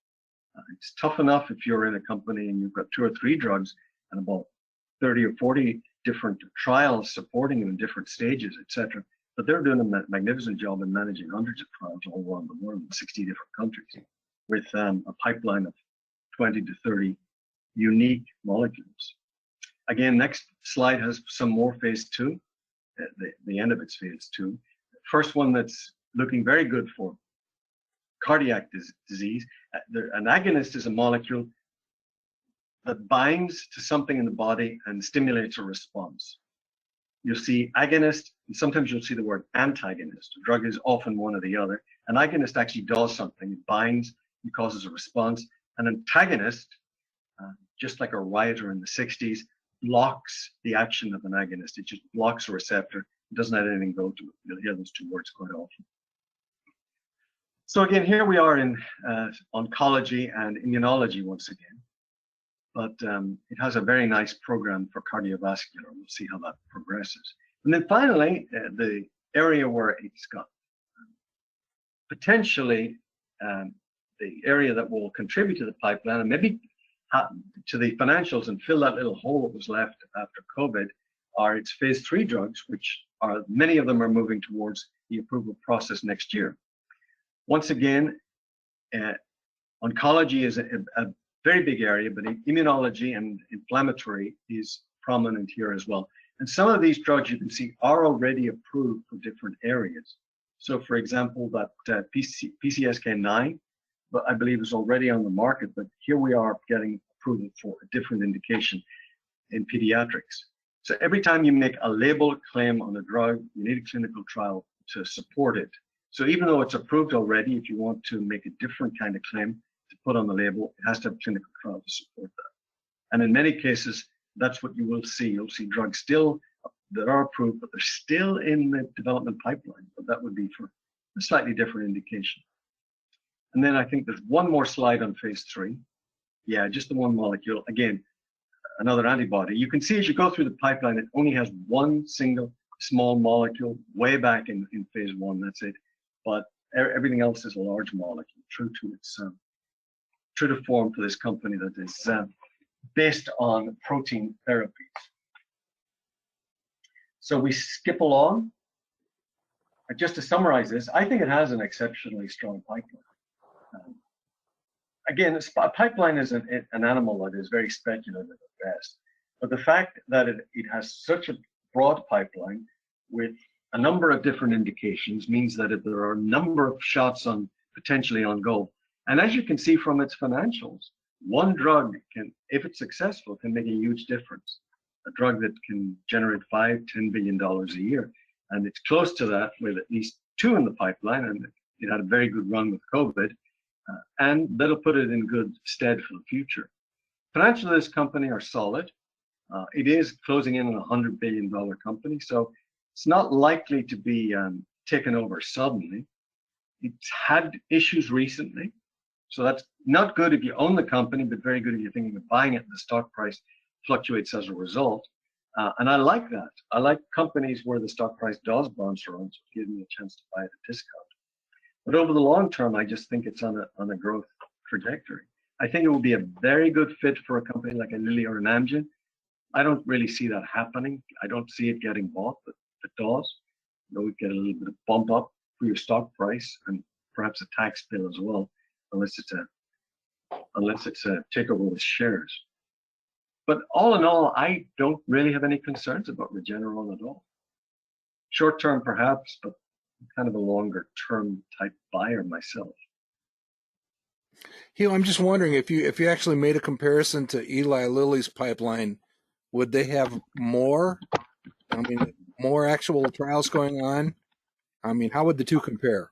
It's tough enough if you're in a company and you've got 2 or 3 drugs and about 30 or 40 different trials supporting them in different stages, etc. But they're doing a magnificent job in managing hundreds of trials all around the world in 60 different countries with a pipeline of 20 to 30 unique molecules. Again, next slide has some more phase 2, the end of its phase 2. First one that's looking very good for cardiac disease. An agonist is a molecule that binds to something in the body and stimulates a response. You'll see agonist, and sometimes you'll see the word antagonist. A drug is often one or the other. An agonist actually does something. It binds, it causes a response. An antagonist, just like a rioter in the 60s, blocks the action of an agonist. It just blocks a receptor. It doesn't let anything go to it. You'll hear those 2 words quite often. So again, here we are in oncology and immunology once again. But it has a very nice program for cardiovascular. We'll see how that progresses. And then finally, the area where it's got potentially the area that will contribute to the pipeline and maybe to the financials and fill that little hole that was left after COVID are its phase 3 drugs, which are, many of them are moving towards the approval process next year. Once again, oncology is a very big area, but immunology and inflammatory is prominent here as well. And some of these drugs you can see are already approved for different areas. So for example, that PCSK9, but I believe is already on the market, but here we are getting approval for a different indication in pediatrics. So every time you make a label claim on a drug, you need a clinical trial to support it. So even though it's approved already, if you want to make a different kind of claim to put on the label, it has to have a clinical trial to support that. And in many cases, that's what you will see. You'll see drugs still that are approved, but they're still in the development pipeline. But that would be for a slightly different indication. And then I think there's one more slide on phase 3. Yeah, just the one molecule. Again, another antibody. You can see as you go through the pipeline, it only has one single small molecule way back in phase 1. That's it. But everything else is a large molecule, true to its true to form for this company that is based on protein therapies. So we skip along. Just to summarize this, I think it has an exceptionally strong pipeline. Again, a pipeline is an animal that is very speculative at best. But the fact that it has such a broad pipeline with a number of different indications means that there are a number of shots on potentially on goal. And as you can see from its financials, one drug can, if it's successful, can make a huge difference. A drug that can generate $5–10 billion a year. And it's close to that with at least 2 in the pipeline, and it had a very good run with COVID, and that'll put it in good stead for the future. Financials of this company are solid. It is closing in on a $100 billion company, so it's not likely to be taken over suddenly. It's had issues recently, so that's not good if you own the company, but very good if you're thinking of buying it and the stock price fluctuates as a result. And I like that. I like companies where the stock price does bounce around, so it gives me a chance to buy at a discount. But over the long term, I just think it's on a growth trajectory. I think it will be a very good fit for a company like a Lilly or an Amgen. I don't really see that happening. I don't see it getting bought, but if it does, you know, we get a little bit of bump up for your stock price and perhaps a tax bill as well, unless it's a takeover with shares. But all in all, I don't really have any concerns about Regeneron at all. Short term, perhaps, but I'm kind of a longer term type buyer myself. Hugh, I'm just wondering if you actually made a comparison to Eli Lilly's pipeline, would they have more? I mean, more actual trials going on? I mean, how would the two compare?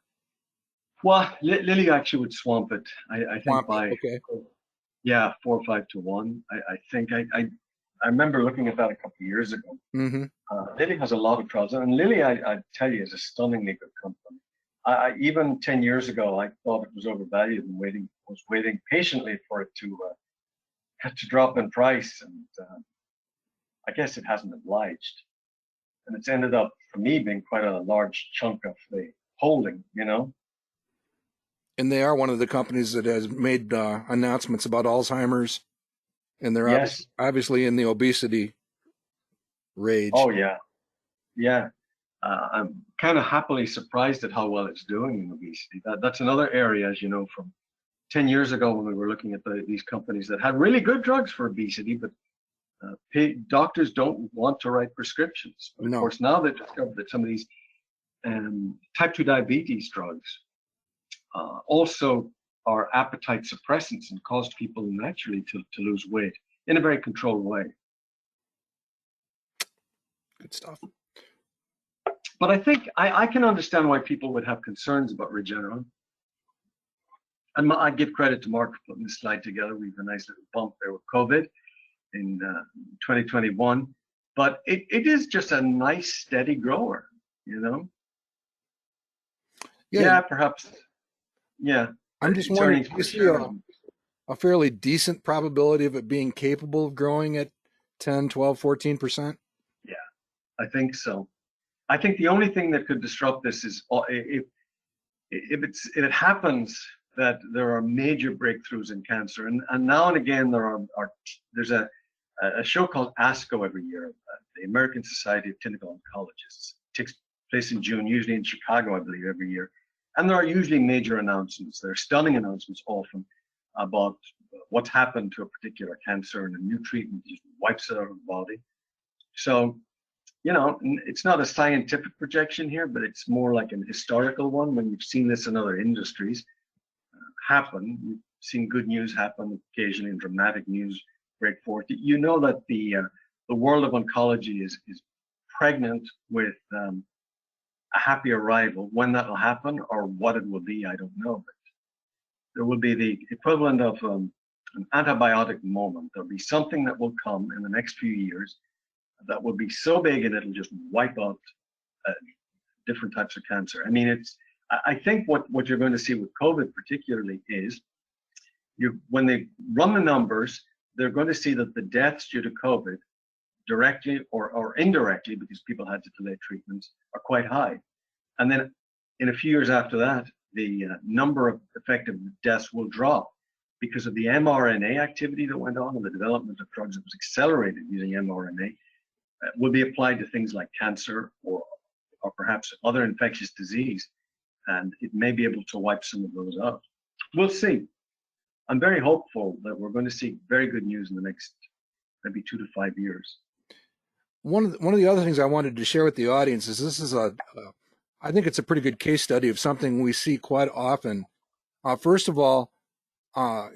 Well, Lilly actually would swamp it. I think Swamp it, by okay. yeah, 4 or 5 to 1. I think I remember looking at that a couple of years ago. Mm-hmm. Lilly has a lot of trials, and Lilly, I tell you, is a stunningly good company. Even 10 years ago, I thought it was overvalued and was waiting patiently for it to drop in price, and I guess it hasn't obliged, and it's ended up for me being quite a large chunk of the holding, you know. And they are one of the companies that has made announcements about Alzheimer's, and they're Yes. obviously in the obesity rage. Oh yeah, yeah. I'm kind of happily surprised at how well it's doing in obesity. That's another area, as you know, from 10 years ago when we were looking at these companies that had really good drugs for obesity, but doctors don't want to write prescriptions. But of No. course, now they've discovered that some of these type 2 diabetes drugs also are appetite suppressants and cause people naturally to lose weight in a very controlled way. Good stuff. But I think I can understand why people would have concerns about Regeneron. And I give credit to Mark for putting this slide together. We have a nice little bump there with COVID in 2021. But it is just a nice, steady grower, you know? Yeah, perhaps. Yeah. I'm just wondering, do you see a fairly decent probability of it being capable of growing at 10, 12, 14%? Yeah, I think so. I think the only thing that could disrupt this is if it happens that there are major breakthroughs in cancer, and now and again there's a show called ASCO every year, the American Society of Clinical Oncologists. It takes place in June, usually in Chicago, I believe, every year. And there are usually major announcements. There are stunning announcements often about what's happened to a particular cancer, and a new treatment just wipes it out of the body. So, you know, it's not a scientific projection here, but it's more like an historical one. When you've seen this in other industries happen, you've seen good news happen occasionally and dramatic news break forth. You know that the world of oncology is pregnant with a happy arrival. When that will happen or what it will be, I don't know. But there will be the equivalent of an antibiotic moment. There'll be something that will come in the next few years that will be so big and it'll just wipe out different types of cancer. I mean, I think what you're going to see with COVID particularly is when they run the numbers, they're going to see that the deaths due to COVID, directly or indirectly, because people had to delay treatments, are quite high. And then in a few years after that, the number of effective deaths will drop because of the mRNA activity that went on and the development of drugs that was accelerated using mRNA. Will be applied to things like cancer or perhaps other infectious disease, and it may be able to wipe some of those out. We'll see. I'm very hopeful that we're going to see very good news in the next maybe 2 to 5 years. One of the other things I wanted to share with the audience is this is I think it's a pretty good case study of something we see quite often. First of all,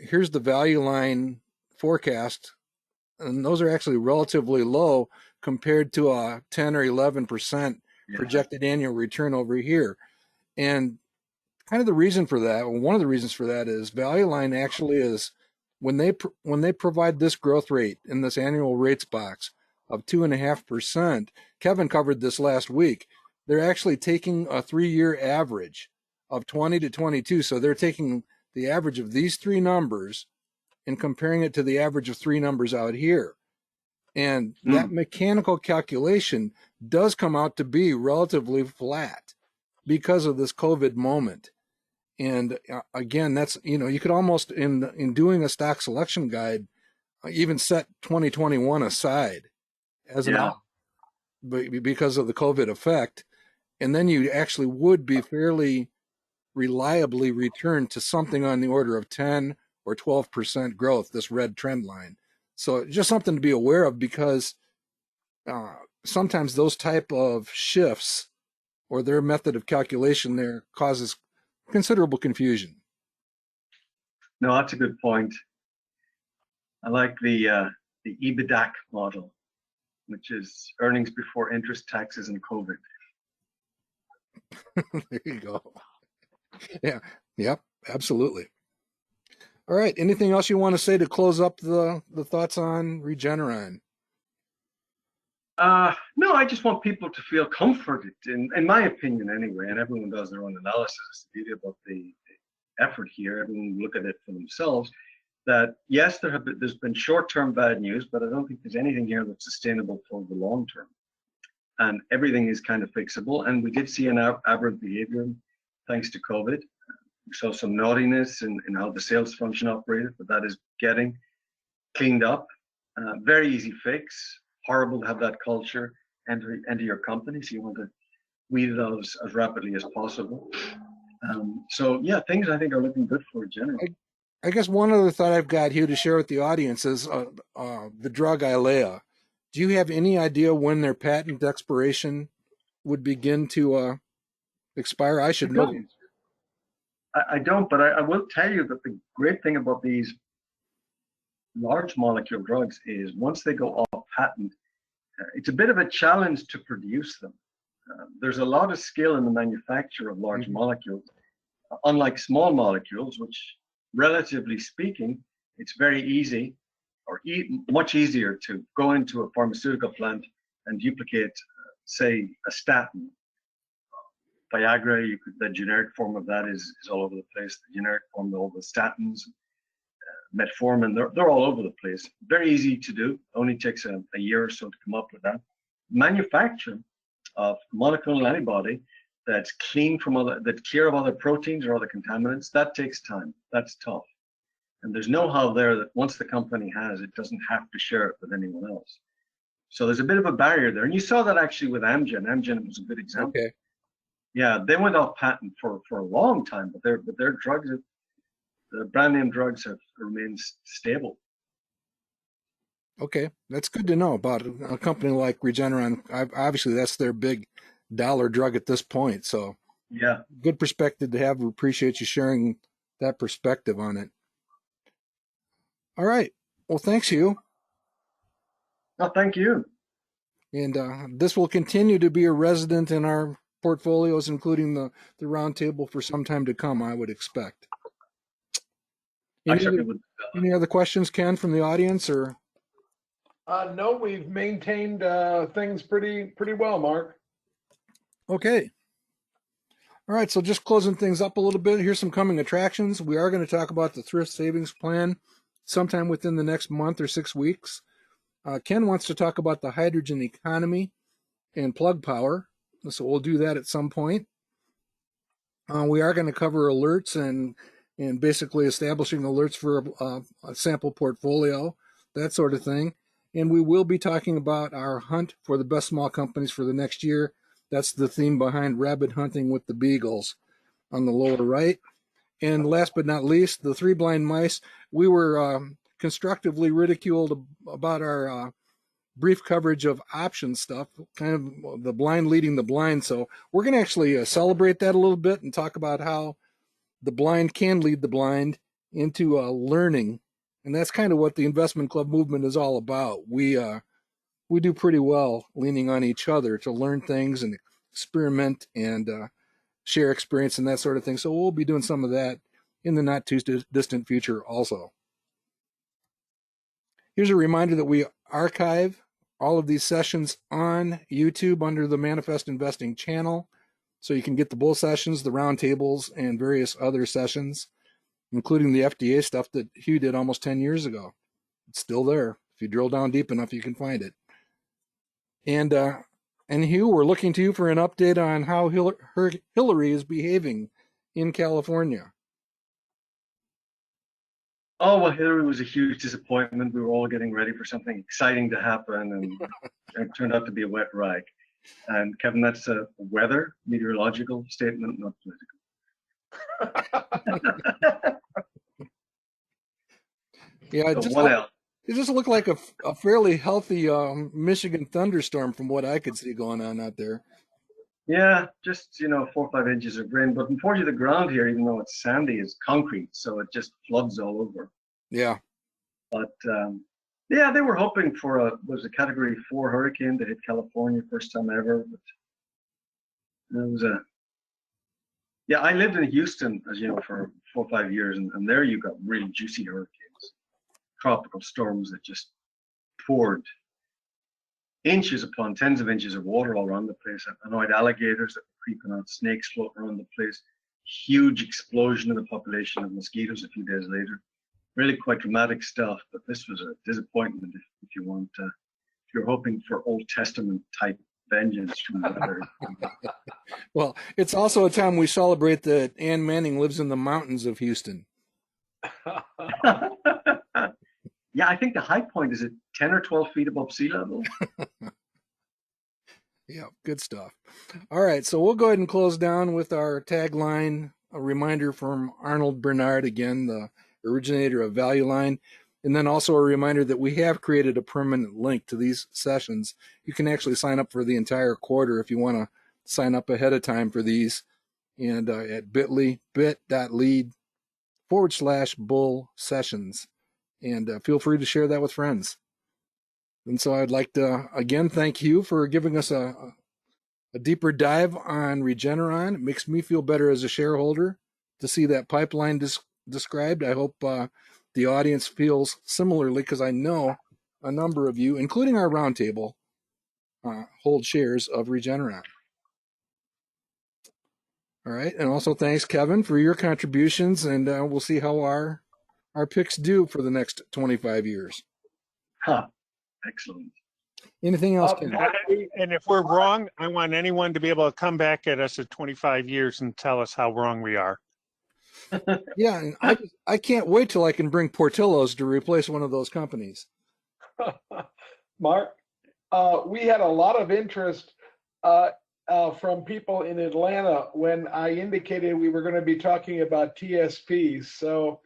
here's the value line forecast, and those are actually relatively low compared to a 10 or 11% projected annual return over here. And kind of the reason for that, or one of the reasons for that, is Value Line actually is when they provide this growth rate in this annual rates box of 2.5%. Kevin covered this last week. They're actually taking a 3-year average of 20 to 22. So they're taking the average of these three numbers and comparing it to the average of three numbers out here. And that mechanical calculation does come out to be relatively flat because of this COVID moment. And again, that's, you could almost, in doing a stock selection guide, even set 2021 aside as because of the COVID effect. And then you actually would be fairly reliably returned to something on the order of 10 or 12% growth, this red trend line. So just something to be aware of, because sometimes those type of shifts or their method of calculation there causes considerable confusion. No, that's a good point. I like the EBITDAC model, which is earnings before interest, taxes, and COVID. There you go. Yeah. Yep. Absolutely. All right. Anything else you want to say to close up the thoughts on Regeneron? No, I just want people to feel comforted, in my opinion anyway, and everyone does their own analysis. The beauty about the effort here, everyone look at it for themselves, that yes, there's been short-term bad news, but I don't think there's anything here that's sustainable for the long term. And everything is kind of fixable. And we did see an aberrant behavior thanks to COVID. We saw some naughtiness in how the sales function operated, but that is getting cleaned up. Very easy fix. Horrible to have that culture enter your company, so you want to weed it out as rapidly as possible. So yeah, things I think are looking good for Regeneron. I guess one other thought I've got, Hugh, to share with the audience is the drug Eylea. Do you have any idea when their patent expiration would begin to expire? I should know. I don't, but I will tell you that the great thing about these large molecule drugs is once they go off patent, it's a bit of a challenge to produce them. There's a lot of skill in the manufacture of large molecules, unlike small molecules, which, relatively speaking, it's very easy or much easier to go into a pharmaceutical plant and duplicate, say, a statin. Viagra, the generic form of that is all over the place. The generic form of all the statins, metformin, they're all over the place. Very easy to do. Only takes a year or so to come up with that. Manufacture of monoclonal antibody that's clean that's clear of other proteins or other contaminants, that takes time. That's tough. And there's know-how there that once the company has, it doesn't have to share it with anyone else. So there's a bit of a barrier there. And you saw that actually with Amgen. Amgen was a good example. Okay. Yeah, they went off patent for a long time, but their drugs, the brand name drugs, have remained stable. Okay, that's good to know about a company like Regeneron. Obviously, that's their big dollar drug at this point. So yeah, good perspective to have. We appreciate you sharing that perspective on it. All right. Well, thanks, Hugh. No, thank you. And this will continue to be a resident in our portfolios, including the roundtable, for some time to come, I would expect. Any other questions, Ken, from the audience, or? No, we've maintained things pretty well, Mark. Okay. All right, so just closing things up a little bit. Here's some coming attractions. We are going to talk about the Thrift Savings Plan sometime within the next month or 6 weeks. Ken wants to talk about the hydrogen economy and plug power, so we'll do that at some point. We are going to cover alerts and basically establishing alerts for a sample portfolio, that sort of thing. And we will be talking about our hunt for the best small companies for the next year. That's the theme behind Rabbit Hunting with the Beagles on the lower right. And last but not least, the Three Blind Mice. We were constructively ridiculed about our brief coverage of option stuff, kind of the blind leading the blind. So we're going to actually celebrate that a little bit and talk about how the blind can lead the blind into learning. And that's kind of what the investment club movement is all about. We do pretty well leaning on each other to learn things and experiment and share experience and that sort of thing. So we'll be doing some of that in the not too distant future also. Here's a reminder that we archive all of these sessions on YouTube under the Manifest Investing channel. So you can get the bull sessions, the roundtables, and various other sessions, including the FDA stuff that Hugh did almost 10 years ago. It's still there. If you drill down deep enough, you can find it. And Hugh, we're looking to you for an update on how Hillary is behaving in California. Oh, well, Hillary was a huge disappointment. We were all getting ready for something exciting to happen, and it turned out to be a wet rag. And Kevin, that's a weather, meteorological statement, not political. Yeah, so what else? It just looked like a fairly healthy Michigan thunderstorm from what I could see going on out there. Yeah, just 4 or 5 inches of rain. But unfortunately, the ground here, even though it's sandy, is concrete, so it just floods all over. Yeah. But yeah, they were hoping for a Category 4 hurricane to hit California first time ever. But it was yeah. I lived in Houston, as you know, for 4 or 5 years, and there you got really juicy hurricanes, tropical storms that just poured inches upon tens of inches of water all around the place. Annoyed alligators that were creeping out, snakes floating around the place, huge explosion in the population of mosquitoes a few days later. Really quite dramatic stuff, but this was a disappointment if you want, if you're hoping for Old Testament type vengeance from the weather. Well, it's also a time we celebrate that Ann Manning lives in the mountains of Houston. Yeah, I think the high point is at 10 or 12 feet above sea level. Yeah, good stuff. All right, so we'll go ahead and close down with our tagline, a reminder from Arnold Bernard, again, the originator of Value Line, and then also a reminder that we have created a permanent link to these sessions. You can actually sign up for the entire quarter if you want to sign up ahead of time for these, and at bit.ly/bull sessions. And feel free to share that with friends. And so I'd like to, again, thank Hugh for giving us a deeper dive on Regeneron. It makes me feel better as a shareholder to see that pipeline described. I hope the audience feels similarly, because I know a number of you, including our roundtable, hold shares of Regeneron. All right. And also thanks, Kevin, for your contributions. And we'll see how our picks do for the next 25 years. Huh. Excellent. Anything else, Ken? And if we're wrong, I want anyone to be able to come back at us at 25 years and tell us how wrong we are. Yeah, and I can't wait till I can bring Portillo's to replace one of those companies. Mark, we had a lot of interest from people in Atlanta when I indicated we were going to be talking about TSPs. So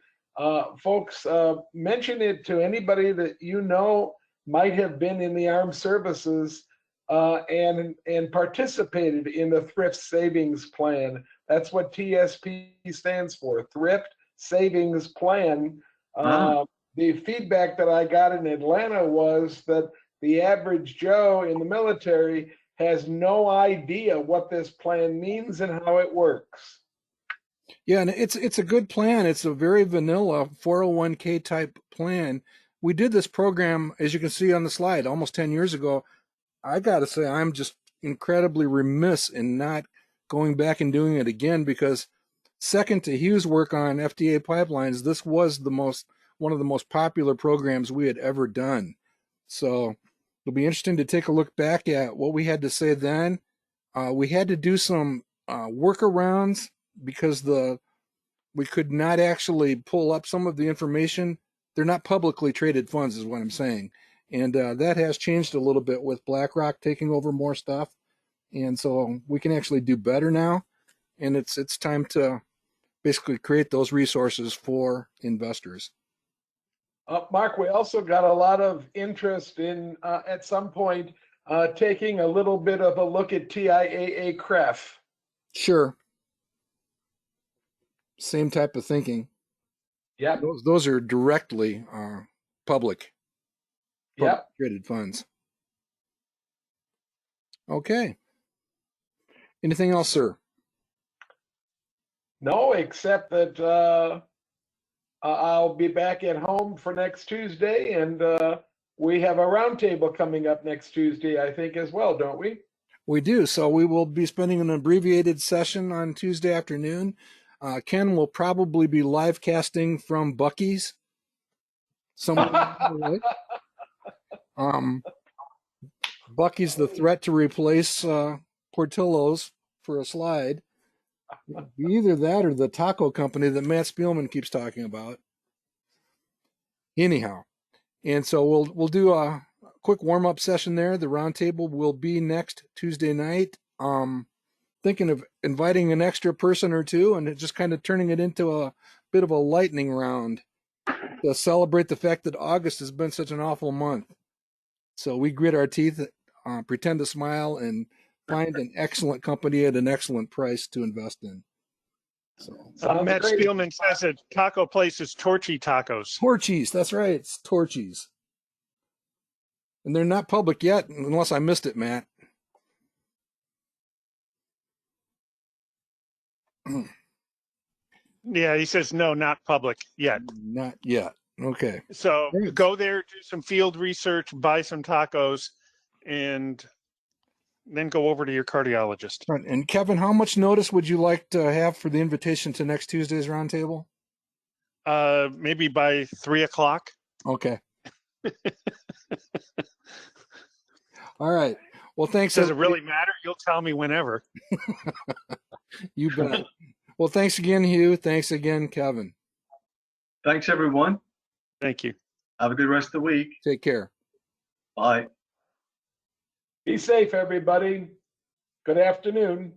folks, mention it to anybody that you know might have been in the armed services and participated in the Thrift Savings Plan. That's what TSP stands for, Thrift Savings Plan. The feedback that I got in Atlanta was that the average Joe in the military has no idea what this plan means and how it works. Yeah, and it's a good plan. It's a very vanilla 401k type plan. We did this program, as you can see on the slide, almost 10 years ago. I got to say, I'm just incredibly remiss in not going back and doing it again, because second to Hugh's work on FDA pipelines, this was one of the most popular programs we had ever done. So it'll be interesting to take a look back at what we had to say then. We had to do some workarounds because we could not actually pull up some of the information. They're not publicly traded funds, is what I'm saying. And that has changed a little bit with BlackRock taking over more stuff. And so we can actually do better now. And it's time to basically create those resources for investors. Mark, we also got a lot of interest in, at some point, taking a little bit of a look at TIAA CREF. Sure. Same type of thinking. Yeah. Those are directly public traded funds. Okay. Anything else, sir? No, except that I'll be back at home for next Tuesday, and we have a roundtable coming up next Tuesday, I think, as well, don't we? We do. So we will be spending an abbreviated session on Tuesday afternoon. Ken will probably be live casting from Buc-ee's. Buc-ee's, the threat to replace Portillo's for a slide. Either that or the taco company that Matt Spielman keeps talking about. Anyhow, and so we'll do a quick warm-up session there. The roundtable will be next Tuesday night. Thinking of inviting an extra person or two and just kind of turning it into a bit of a lightning round. to celebrate the fact that August has been such an awful month. So we grit our teeth, pretend to smile, and find an excellent company at an excellent price to invest in. So Sounds Matt great. Spielman says a taco place is Torchy Tacos. Torchies, that's right, it's Torchies. And they're not public yet, unless I missed it, Matt. Yeah, he says no, not public yet. Not yet. Okay. So Great. go there, do some field research, buy some tacos, and then go over to your cardiologist. Right. And Kevin, how much notice would you like to have for the invitation to next Tuesday's roundtable? Maybe by 3 o'clock. Okay. All right. Well, thanks. Does it really matter? You'll tell me whenever. You bet. Well, thanks again, Hugh. Thanks again, Kevin. Thanks, everyone. Thank you. Have a good rest of the week. Take care. Bye. Be safe, everybody. Good afternoon.